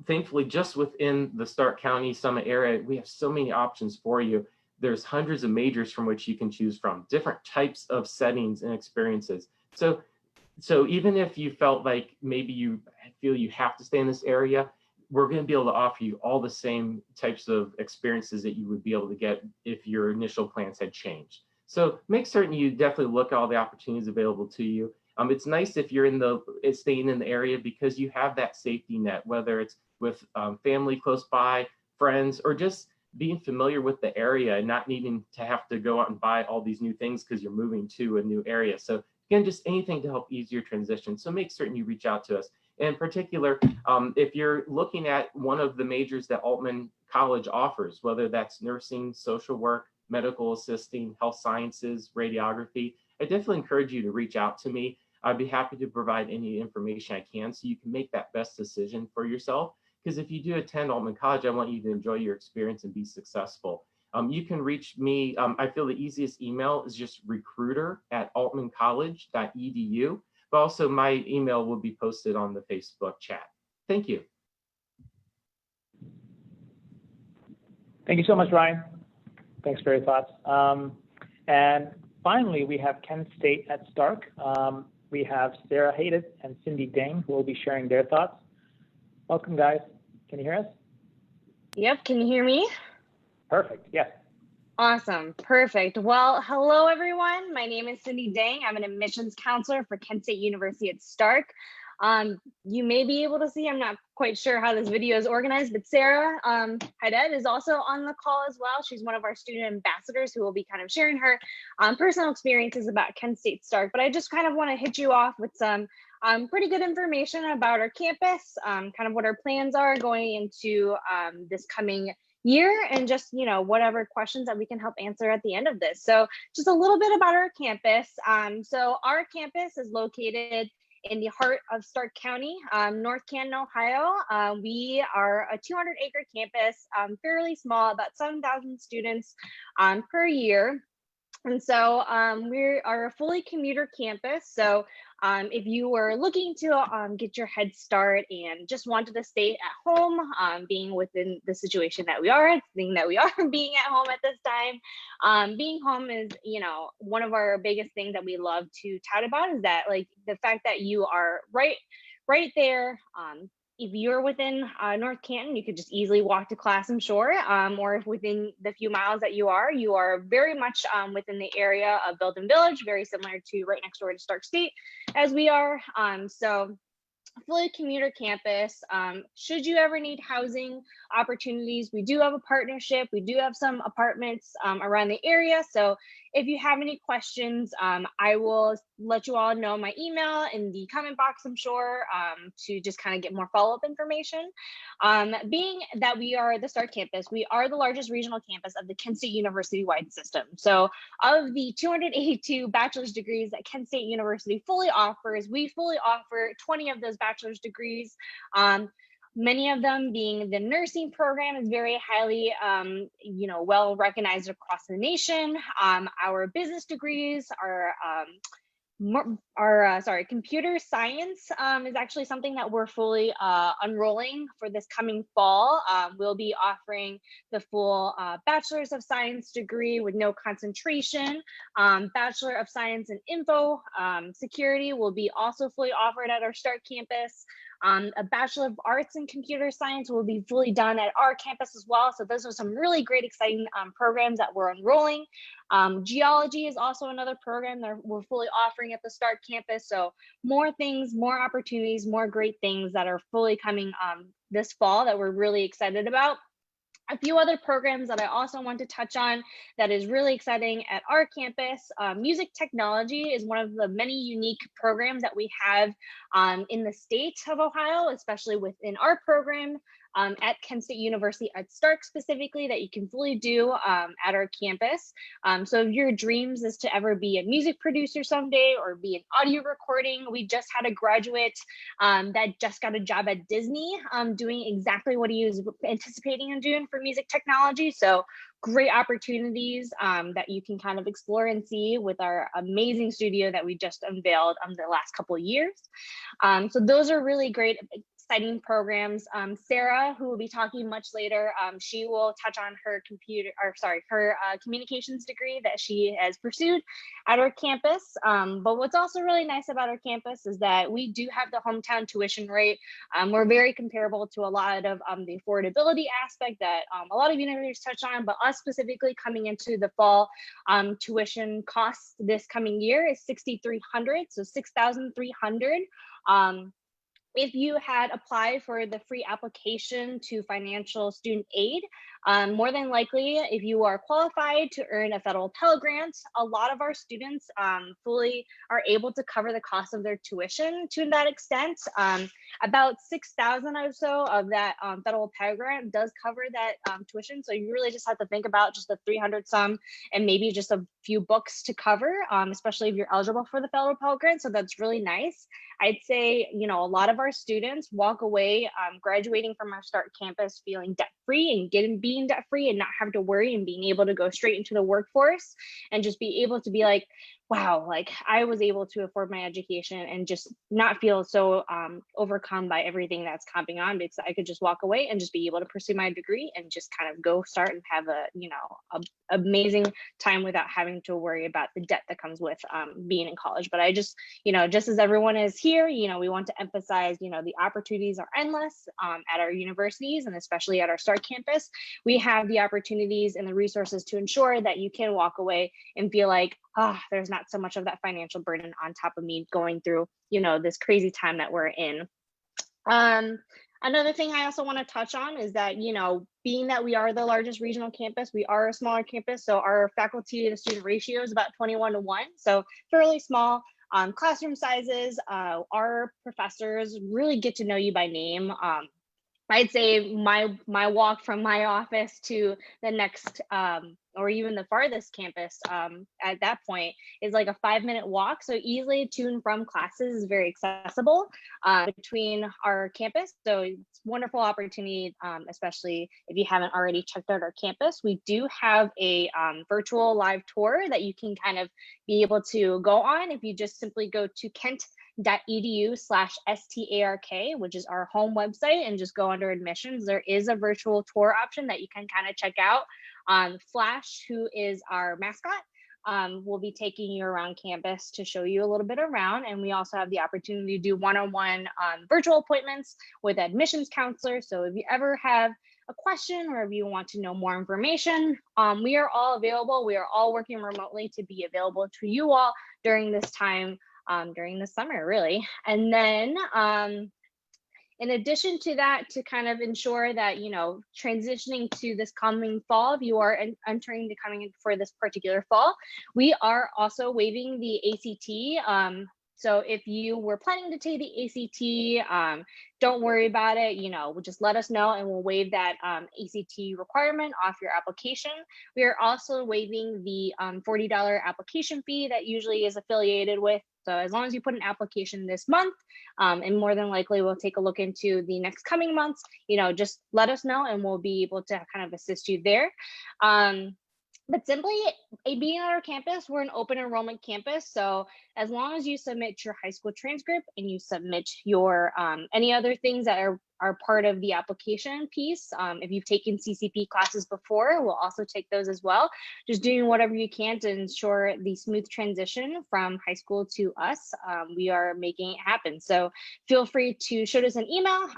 Thankfully, just within the Stark County Summit area, we have so many options for you. There's hundreds of majors from which you can choose from, different types of settings and experiences. So even if you felt like maybe you feel you have to stay in this area, we're going to be able to offer you all the same types of experiences that you would be able to get if your initial plans had changed. So make certain you definitely look at all the opportunities available to you. It's nice if you're staying in the area, because you have that safety net, whether it's with family close by, friends, or just being familiar with the area and not needing to have to go out and buy all these new things because you're moving to a new area. So again, just anything to help ease your transition. So make certain you reach out to us. In particular, if you're looking at one of the majors that Altman College offers, whether that's nursing, social work, medical assisting, health sciences, radiography, I definitely encourage you to reach out to me. I'd be happy to provide any information I can so you can make that best decision for yourself. Because if you do attend Altman College, I want you to enjoy your experience and be successful. You can reach me. I feel the easiest email is just recruiter@altmancollege.edu. But also my email will be posted on the Facebook chat. Thank you. Thank you so much, Ryan. Thanks for your thoughts. And finally, we have Kent State at Stark. We have Sarah Hayden and Cindy Dang, who will be sharing their thoughts. Welcome, guys. Can you hear us? Yep, can you hear me? Perfect, yes. Awesome, perfect. Well, hello everyone. My name is Cindy Dang. I'm an admissions counselor for Kent State University at Stark. You may be able to see, I'm not quite sure how this video is organized, but Sarah Hayden is also on the call as well. She's one of our student ambassadors who will be kind of sharing her personal experiences about Kent State Stark. But I just kind of want to hit you off with some pretty good information about our campus, kind of what our plans are going into this coming year, and just, whatever questions that we can help answer at the end of this. So just a little bit about our campus. So our campus is located in the heart of Stark County, North Canton, Ohio. We are a 200-acre campus, fairly small, about 7,000 students per year. And so we are a fully commuter campus. So if you were looking to get your head start and just wanted to stay at home, being within the situation that we are, being at home at this time, being home is, one of our biggest things that we love to tout about, is that, like, the fact that you are right there. If you're within North Canton, you could just easily walk to class, I'm sure. Or if within the few miles that you are very much within the area of Belden Village, very similar to right next door to Stark State as we are. So fully commuter campus. Should you ever need housing opportunities, we do have a partnership. We do have some apartments around the area. So if you have any questions, I will let you all know my email in the comment box, I'm sure, to just kind of get more follow-up information. Being that we are the Stark campus, we are the largest regional campus of the Kent State University-wide system. So of the 282 bachelor's degrees that Kent State University fully offers, we fully offer 20 of those bachelor's degrees. Many of them being the nursing program is very highly, well recognized across the nation. Our business degrees are computer science is actually something that we're fully unrolling for this coming fall. We'll be offering the full Bachelor's of Science degree with no concentration. Bachelor of Science in Info Security will be also fully offered at our Stark campus. A Bachelor of Arts in Computer Science will be fully done at our campus as well. So those are some really great, exciting programs that we're enrolling. Geology is also another program that we're fully offering at the Stark campus. So more things, more opportunities, more great things that are fully coming this fall that we're really excited about. A few other programs that I also want to touch on that is really exciting at our campus. Music technology is one of the many unique programs that we have in the state of Ohio, especially within our program at Kent State University at Stark specifically, that you can fully do at our campus. So if your dreams is to ever be a music producer someday or be an audio recording, we just had a graduate that just got a job at Disney doing exactly what he was anticipating in doing for music technology. So great opportunities that you can kind of explore and see with our amazing studio that we just unveiled the last couple of years. So those are really great, exciting programs. Sarah, who will be talking much later, she will touch on her communications degree that she has pursued at our campus. But what's also really nice about our campus is that we do have the hometown tuition rate. We're very comparable to a lot of the affordability aspect that a lot of universities touch on, but us specifically coming into the fall tuition costs this coming year is $6,300, so $6,300. If you had applied for the free application to financial student aid, more than likely, if you are qualified to earn a federal Pell Grant, a lot of our students fully are able to cover the cost of their tuition to that extent. About $6,000 or so of that federal Pell Grant does cover that tuition. So you really just have to think about just the 300 some and maybe just a few books to cover, especially if you're eligible for the federal Pell Grant. So that's really nice. I'd say, a lot of our students walk away graduating from our Start campus feeling debt-free and being debt-free and not have to worry and being able to go straight into the workforce and just be able to be like, wow, like I was able to afford my education and just not feel so overcome by everything that's coming on, because I could just walk away and just be able to pursue my degree and just kind of go start and have a amazing time without having to worry about the debt that comes with being in college. But I just, just as everyone is here, we want to emphasize, the opportunities are endless at our universities and especially at our Start campus. We have the opportunities and the resources to ensure that you can walk away and feel like, there's not so much of that financial burden on top of me going through, this crazy time that we're in. Another thing I also want to touch on is that, being that we are the largest regional campus, we are a smaller campus. So our faculty to student ratio is about 21-1. So fairly small. Classroom sizes, our professors really get to know you by name. I'd say my walk from my office to the next or even the farthest campus at that point is like a 5-minute walk. So easily to and from classes is very accessible between our campus. So it's a wonderful opportunity, especially if you haven't already checked out our campus. We do have a virtual live tour that you can kind of be able to go on if you just simply go to kent.edu/STARK, which is our home website, and just go under admissions. There is a virtual tour option that you can kind of check out. Flash, who is our mascot, will be taking you around campus to show you a little bit around. And we also have the opportunity to do one-on-one virtual appointments with admissions counselors. So if you ever have a question or if you want to know more information, we are all available. We are all working remotely to be available to you all during this time, during the summer, really. And then in addition to that, to kind of ensure that, transitioning to this coming fall, if you are entering the coming in for this particular fall, we are also waiving the ACT. So if you were planning to take the ACT, don't worry about it. Just let us know and we'll waive that ACT requirement off your application. We are also waiving the $40 application fee that usually is affiliated with. So as long as you put an application this month, and more than likely we'll take a look into the next coming months, just let us know and we'll be able to kind of assist you there. But simply being on our campus, we're an open enrollment campus. So as long as you submit your high school transcript and you submit your any other things that are part of the application piece, if you've taken CCP classes before, we'll also take those as well. Just doing whatever you can to ensure the smooth transition from high school to us. We are making it happen. So feel free to shoot us an email,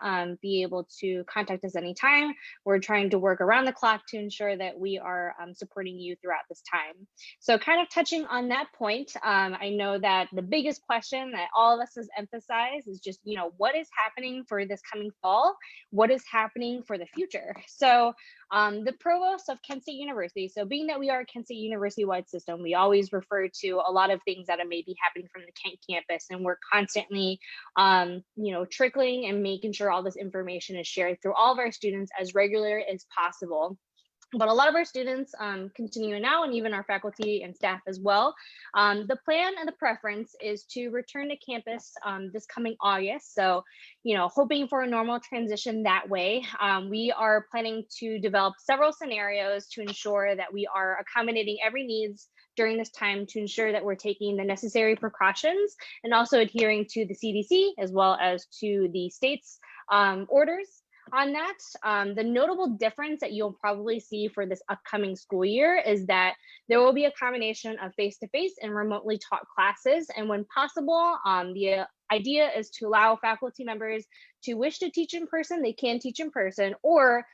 be able to contact us anytime. We're trying to work around the clock to ensure that we are supporting you throughout this time. So kind of touching on that point, I know that the biggest question that all of us has emphasized is just, what is happening for this coming fall overall what is happening for the future. So the provost of Kent State University, so being that we are a Kent State University-wide system, we always refer to a lot of things that may be happening from the Kent campus, and we're constantly, trickling and making sure all this information is shared through all of our students as regular as possible. But a lot of our students continue now, and even our faculty and staff as well. The plan and the preference is to return to campus this coming August. So, hoping for a normal transition that way. We are planning to develop several scenarios to ensure that we are accommodating every needs during this time, to ensure that we're taking the necessary precautions and also adhering to the CDC as well as to the state's orders. On that, the notable difference that you'll probably see for this upcoming school year is that there will be a combination of face-to-face and remotely taught classes. And when possible, the idea is to allow faculty members to wish to teach in person, they can teach in person, or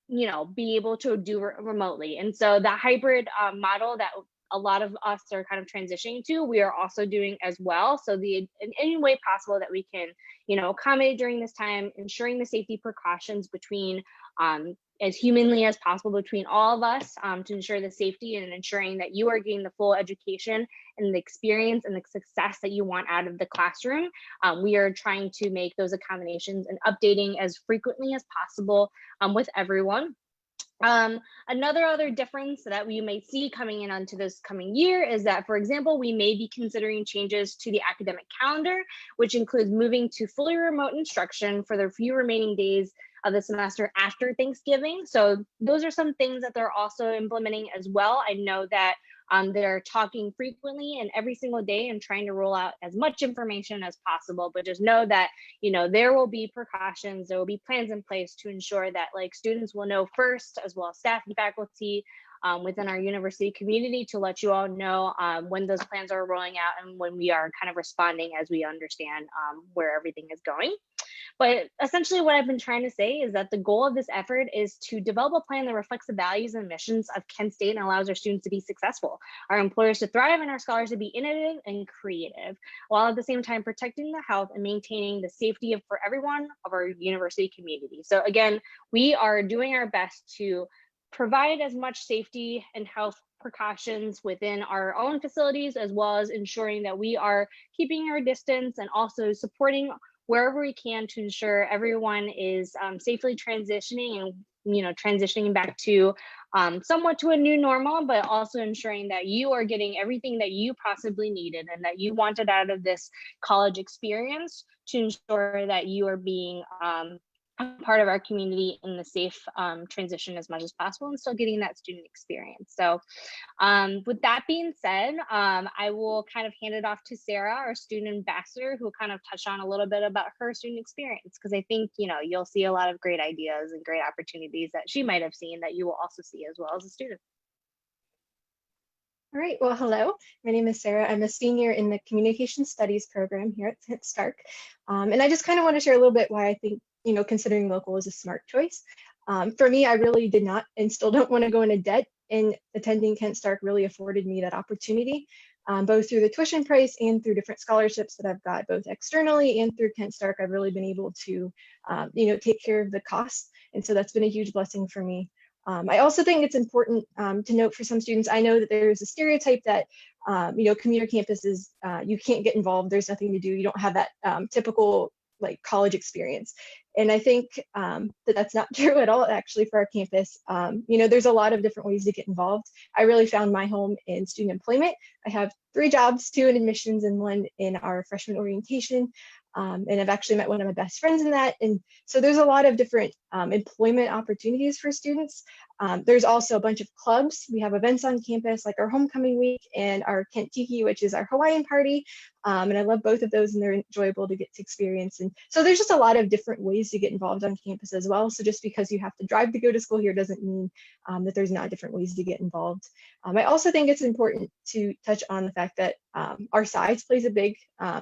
be able to do remotely. And so the hybrid model that a lot of us are kind of transitioning to, we are also doing as well. So in any way possible that we can, accommodate during this time, ensuring the safety precautions between, as humanly as possible between all of us, to ensure the safety and ensuring that you are getting the full education and the experience and the success that you want out of the classroom. We are trying to make those accommodations and updating as frequently as possible with everyone. Another other difference that we may see coming in onto this coming year is that, for example, we may be considering changes to the academic calendar, which includes moving to fully remote instruction for the few remaining days of the semester after Thanksgiving. So those are some things that they're also implementing as well. I know that they're talking frequently and every single day and trying to roll out as much information as possible, but just know that, there will be precautions, there will be plans in place to ensure that students will know first, as well as staff and faculty within our university community, to let you all know when those plans are rolling out and when we are kind of responding as we understand where everything is going. But essentially what I've been trying to say is that the goal of this effort is to develop a plan that reflects the values and missions of Kent State and allows our students to be successful, our employers to thrive, and our scholars to be innovative and creative, while at the same time protecting the health and maintaining the safety for everyone of our university community. So again, we are doing our best to provide as much safety and health precautions within our own facilities, as well as ensuring that we are keeping our distance and also supporting wherever we can to ensure everyone is safely transitioning and transitioning back to somewhat to a new normal, but also ensuring that you are getting everything that you possibly needed and that you wanted out of this college experience, to ensure that you are being part of our community in the safe transition as much as possible, and still getting that student experience. So with that being said, I will kind of hand it off to Sarah, our student ambassador, who will kind of touch on a little bit about her student experience, because I think you'll see a lot of great ideas and great opportunities that she might have seen that you will also see as well as a student. All right, well, hello, my name is Sarah. I'm a senior in the Communication Studies program here at Stark. And I just kind of want to share a little bit why I think considering local is a smart choice. For me, I really did not and still don't want to go into debt, and attending Kent Stark really afforded me that opportunity, both through the tuition price and through different scholarships that I've got both externally and through Kent Stark. I've really been able to, take care of the costs. And so that's been a huge blessing for me. I also think it's important to note for some students, I know that there's a stereotype that, commuter campuses, you can't get involved, there's nothing to do, you don't have that typical college experience. And I think that that's not true at all, actually, for our campus. There's a lot of different ways to get involved. I really found my home in student employment. I have 3 jobs, 2 in admissions and 1 in our freshman orientation. And I've actually met one of my best friends in that. And so there's a lot of different employment opportunities for students. There's also a bunch of clubs. We have events on campus like our homecoming week and our Kent Tiki, which is our Hawaiian party. And I love both of those, and they're enjoyable to get to experience. And so there's just a lot of different ways to get involved on campus as well. So just because you have to drive to go to school here doesn't mean that there's not different ways to get involved. I also think it's important to touch on the fact that our size plays a big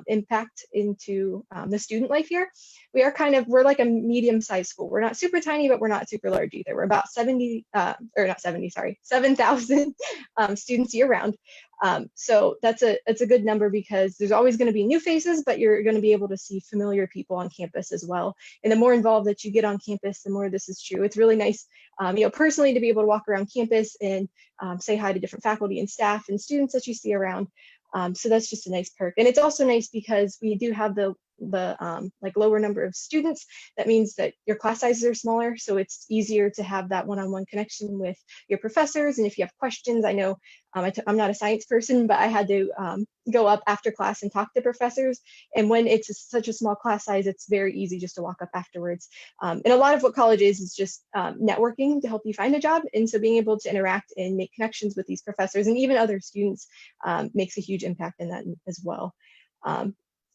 impact into the student life here. We're like a medium-sized school. We're not super tiny, but we're not super large either. We're about 7,000 students year round. So that's a good number because there's always going to be new faces, but you're going to be able to see familiar people on campus as well. And the more involved that you get on campus, the more this is true. It's really nice, personally, to be able to walk around campus and say hi to different faculty and staff and students that you see around. So that's just a nice perk. And it's also nice because we do have the like lower number of students. That means that your class sizes are smaller, so it's easier to have that one-on-one connection with your professors. And if you have questions, I know I'm not a science person, but I had to go up after class and talk to professors. And when it's such a small class size, it's very easy just to walk up afterwards. And a lot of what college is just networking to help you find a job. And so being able to interact and make connections with these professors and even other students makes a huge impact in that as well.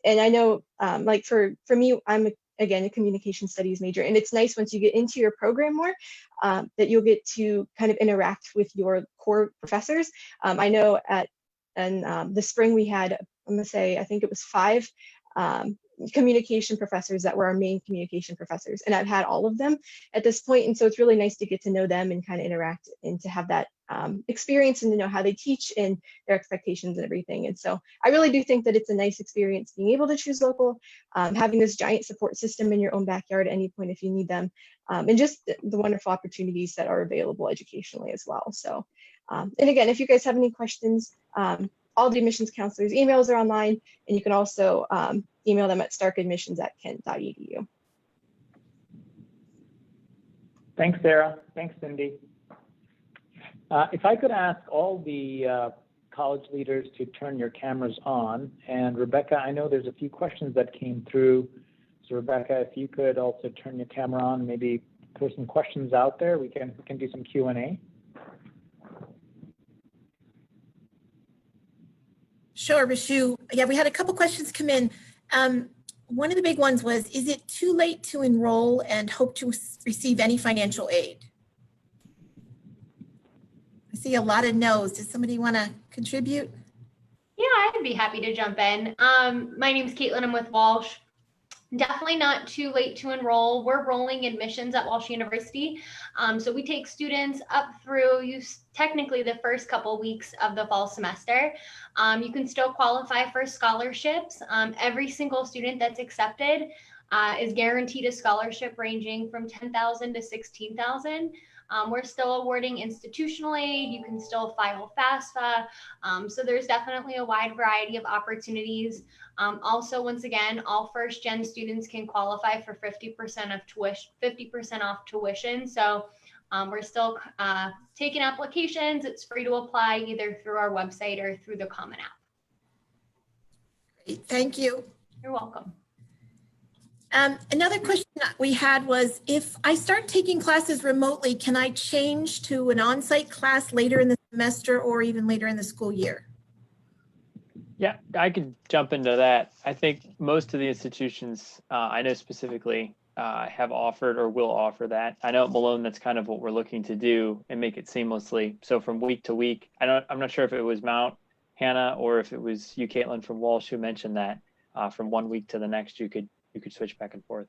And I know, like for me, I'm again a communication studies major, and it's nice once you get into your program more that you'll get to kind of interact with your core professors. I know the spring we had, I'm gonna say, I think it was 5 communication professors that were our main communication professors, and I've had all of them at this point, and so it's really nice to get to know them and kind of interact and to have that experience and to know how they teach and their expectations and everything. And so I really do think that it's a nice experience being able to choose local, having this giant support system in your own backyard at any point if you need them, and just the wonderful opportunities that are available educationally as well. So, and again, if you guys have any questions, all the admissions counselors' emails are online, and you can also email them at starkadmissions@kent.edu. Thanks, Sarah. Thanks, Cindy. If I could ask all the college leaders to turn your cameras on, and Rebecca, I know there's a few questions that came through. So Rebecca, if you could also turn your camera on, maybe throw some questions out there, we can do some Q&A. Sure, Rashu. Yeah, we had a couple questions come in. One of the big ones was, is it too late to enroll and hope to receive any financial aid? I see a lot of no's. Does somebody want to contribute? Yeah, I'd be happy to jump in. My name's Caitlin. I'm with Walsh. Definitely not too late to enroll. We're rolling admissions at Walsh University. So we take students up through technically the first couple weeks of the fall semester. You can still qualify for scholarships. Every single student that's accepted is guaranteed a scholarship ranging from $10,000 to $16,000. We're still awarding institutional aid. You can still file FAFSA. So there's definitely a wide variety of opportunities. Also, once again, all first-gen students can qualify for 50% off tuition. So we're still taking applications. It's free to apply either through our website or through the Common App. Great, thank you. You're welcome. Another question that we had was, if I start taking classes remotely, can I change to an on-site class later in the semester or even later in the school year? Yeah, I could jump into that. I think most of the institutions I know specifically have offered or will offer that. I know at Maloon, that's kind of what we're looking to do and make it seamlessly. So from week to week, I'm not sure if it was Mount Hannah or if it was you, Caitlin, from Walsh, who mentioned that from one week to the next, you could switch back and forth.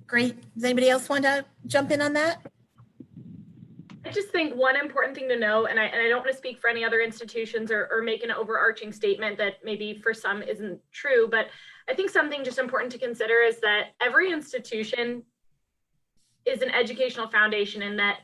Great. Does anybody else want to jump in on that? I just think one important thing to know, and I don't want to speak for any other institutions or make an overarching statement that maybe for some isn't true, but I think something just important to consider is that every institution is an educational foundation, and that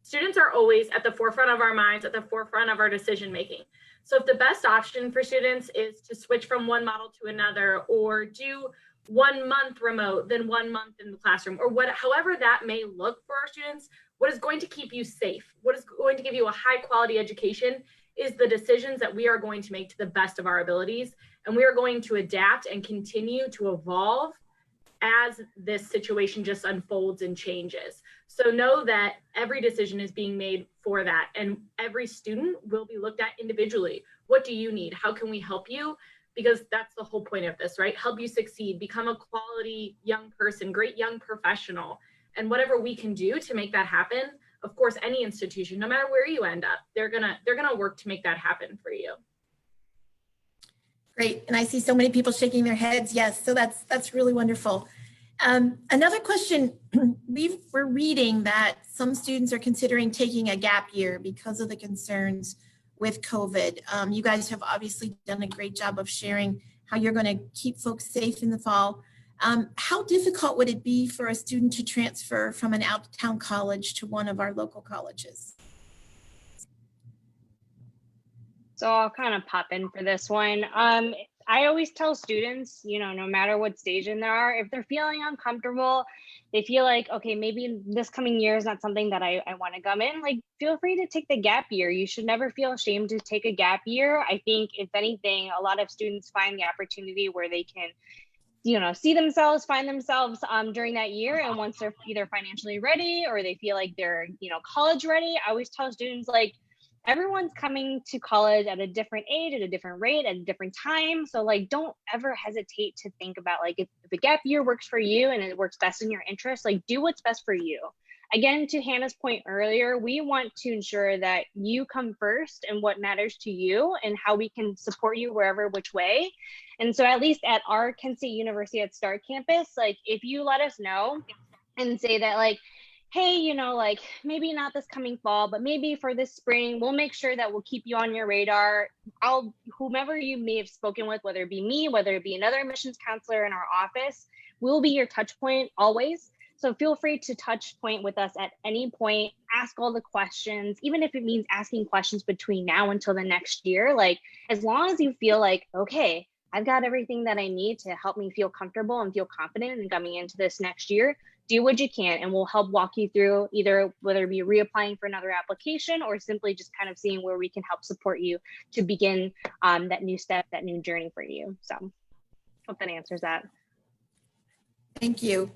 students are always at the forefront of our minds, at the forefront of our decision making. So if the best option for students is to switch from one model to another, or do 1 month remote, then 1 month in the classroom, or however that may look for our students, what is going to keep you safe, what is going to give you a high quality education is the decisions that we are going to make to the best of our abilities. And we are going to adapt and continue to evolve as this situation just unfolds and changes. So know that every decision is being made for that, and every student will be looked at individually. What do you need? How can we help you? Because that's the whole point of this, right? Help you succeed, become a quality young person, great young professional. And whatever we can do to make that happen, of course, any institution, no matter where you end up, they're gonna work to make that happen for you. Great, and I see so many people shaking their heads. Yes, so that's really wonderful. Another question, we're reading that some students are considering taking a gap year because of the concerns with COVID. You guys have obviously done a great job of sharing how you're going to keep folks safe in the fall. How difficult would it be for a student to transfer from an out-of-town college to one of our local colleges? So I'll kind of pop in for this one. I always tell students, you know, no matter what stage in they are, if they're feeling uncomfortable, they feel like, okay, maybe this coming year is not something that I want to come in, like, feel free to take the gap year. You should never feel ashamed to take a gap year. I think if anything, a lot of students find the opportunity where they can, you know, see themselves, find themselves during that year. And once they're either financially ready or they feel like they're, you know, college ready, I always tell students, like, everyone's coming to college at a different age, at a different rate, at a different time. So like, don't ever hesitate to think about, like, if the gap year works for you and it works best in your interest, like, do what's best for you. Again, to Hannah's point earlier, we want to ensure that you come first and what matters to you and how we can support you wherever, which way. And so at least at our Kent State University at Stark campus, like, if you let us know and say that, like, hey, you know, like, maybe not this coming fall, but maybe for this spring, we'll make sure that we'll keep you on your radar. Whomever you may have spoken with, whether it be me, whether it be another admissions counselor in our office, we'll be your touch point always. So feel free to touch point with us at any point, ask all the questions, even if it means asking questions between now until the next year. Like, as long as you feel like, okay, I've got everything that I need to help me feel comfortable and feel confident in coming into this next year, do what you can, and we'll help walk you through either whether it be reapplying for another application or simply just kind of seeing where we can help support you to begin that new step, that new journey for you. So hope that answers that. Thank you.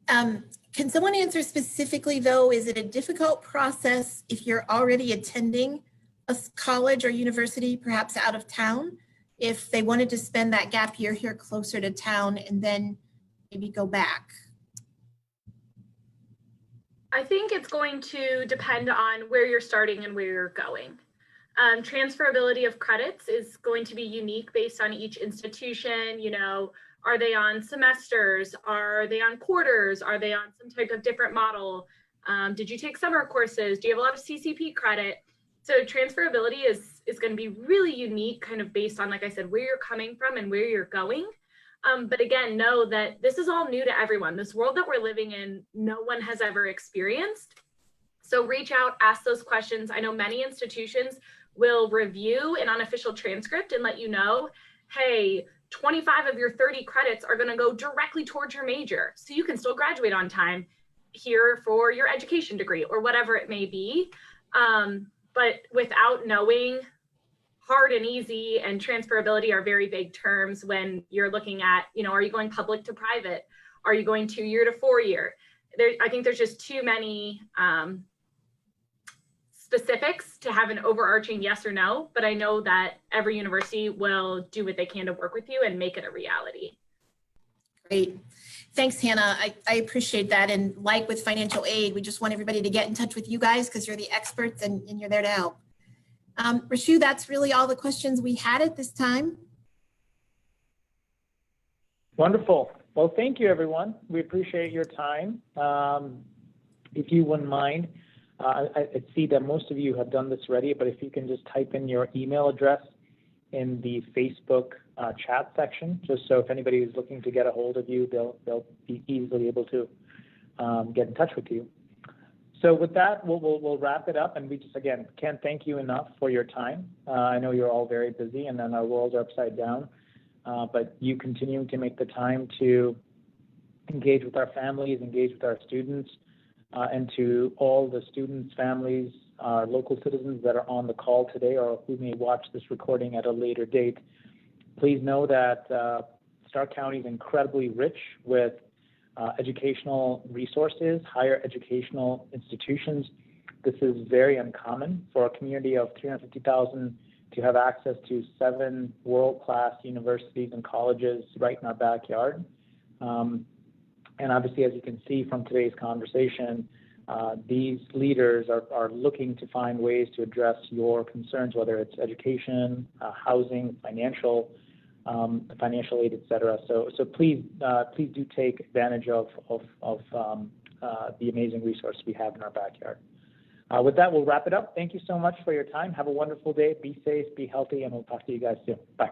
Can someone answer specifically though, is it a difficult process if you're already attending a college or university, perhaps out of town, if they wanted to spend that gap year here closer to town and then maybe go back? I think it's going to depend on where you're starting and where you're going. Transferability of credits is going to be unique based on each institution. You know, are they on semesters? Are they on quarters? Are they on some type of different model? Did you take summer courses? Do you have a lot of CCP credit? So transferability is going to be really unique, kind of based on, like I said, where you're coming from and where you're going. But again, know that this is all new to everyone. This world that we're living in, no one has ever experienced. So reach out, ask those questions. I know many institutions will review an unofficial transcript and let you know, hey, 25 of your 30 credits are going to go directly towards your major. So you can still graduate on time here for your education degree or whatever it may be. But without knowing, hard and easy and transferability are very vague terms when you're looking at, you know, are you going public to private? Are you going 2-year to 4-year? I think there's just too many specifics to have an overarching yes or no, but I know that every university will do what they can to work with you and make it a reality. Great. Thanks, Hannah. I appreciate that. And like with financial aid, we just want everybody to get in touch with you guys because you're the experts and you're there to help. Rashu, that's really all the questions we had at this time. Wonderful. Well, thank you, everyone. We appreciate your time. If you wouldn't mind, I see that most of you have done this already, but if you can just type in your email address in the Facebook chat section, just so if anybody is looking to get a hold of you, they'll be easily able to get in touch with you. So with that, we'll wrap it up, and we just, again, can't thank you enough for your time. I know you're all very busy and then our worlds are upside down, but you continuing to make the time to engage with our families, engage with our students, and to all the students, families, our local citizens that are on the call today or who may watch this recording at a later date, please know that Stark County is incredibly rich with educational resources, higher educational institutions. This is very uncommon for a community of 350,000 to have access to 7 world-class universities and colleges right in our backyard. And obviously, as you can see from today's conversation, these leaders are looking to find ways to address your concerns, whether it's education, housing, financial, financial aid, et cetera. So please do take advantage of the amazing resource we have in our backyard. With that, we'll wrap it up. Thank you so much for your time. Have a wonderful day. Be safe, be healthy, and we'll talk to you guys soon. Bye.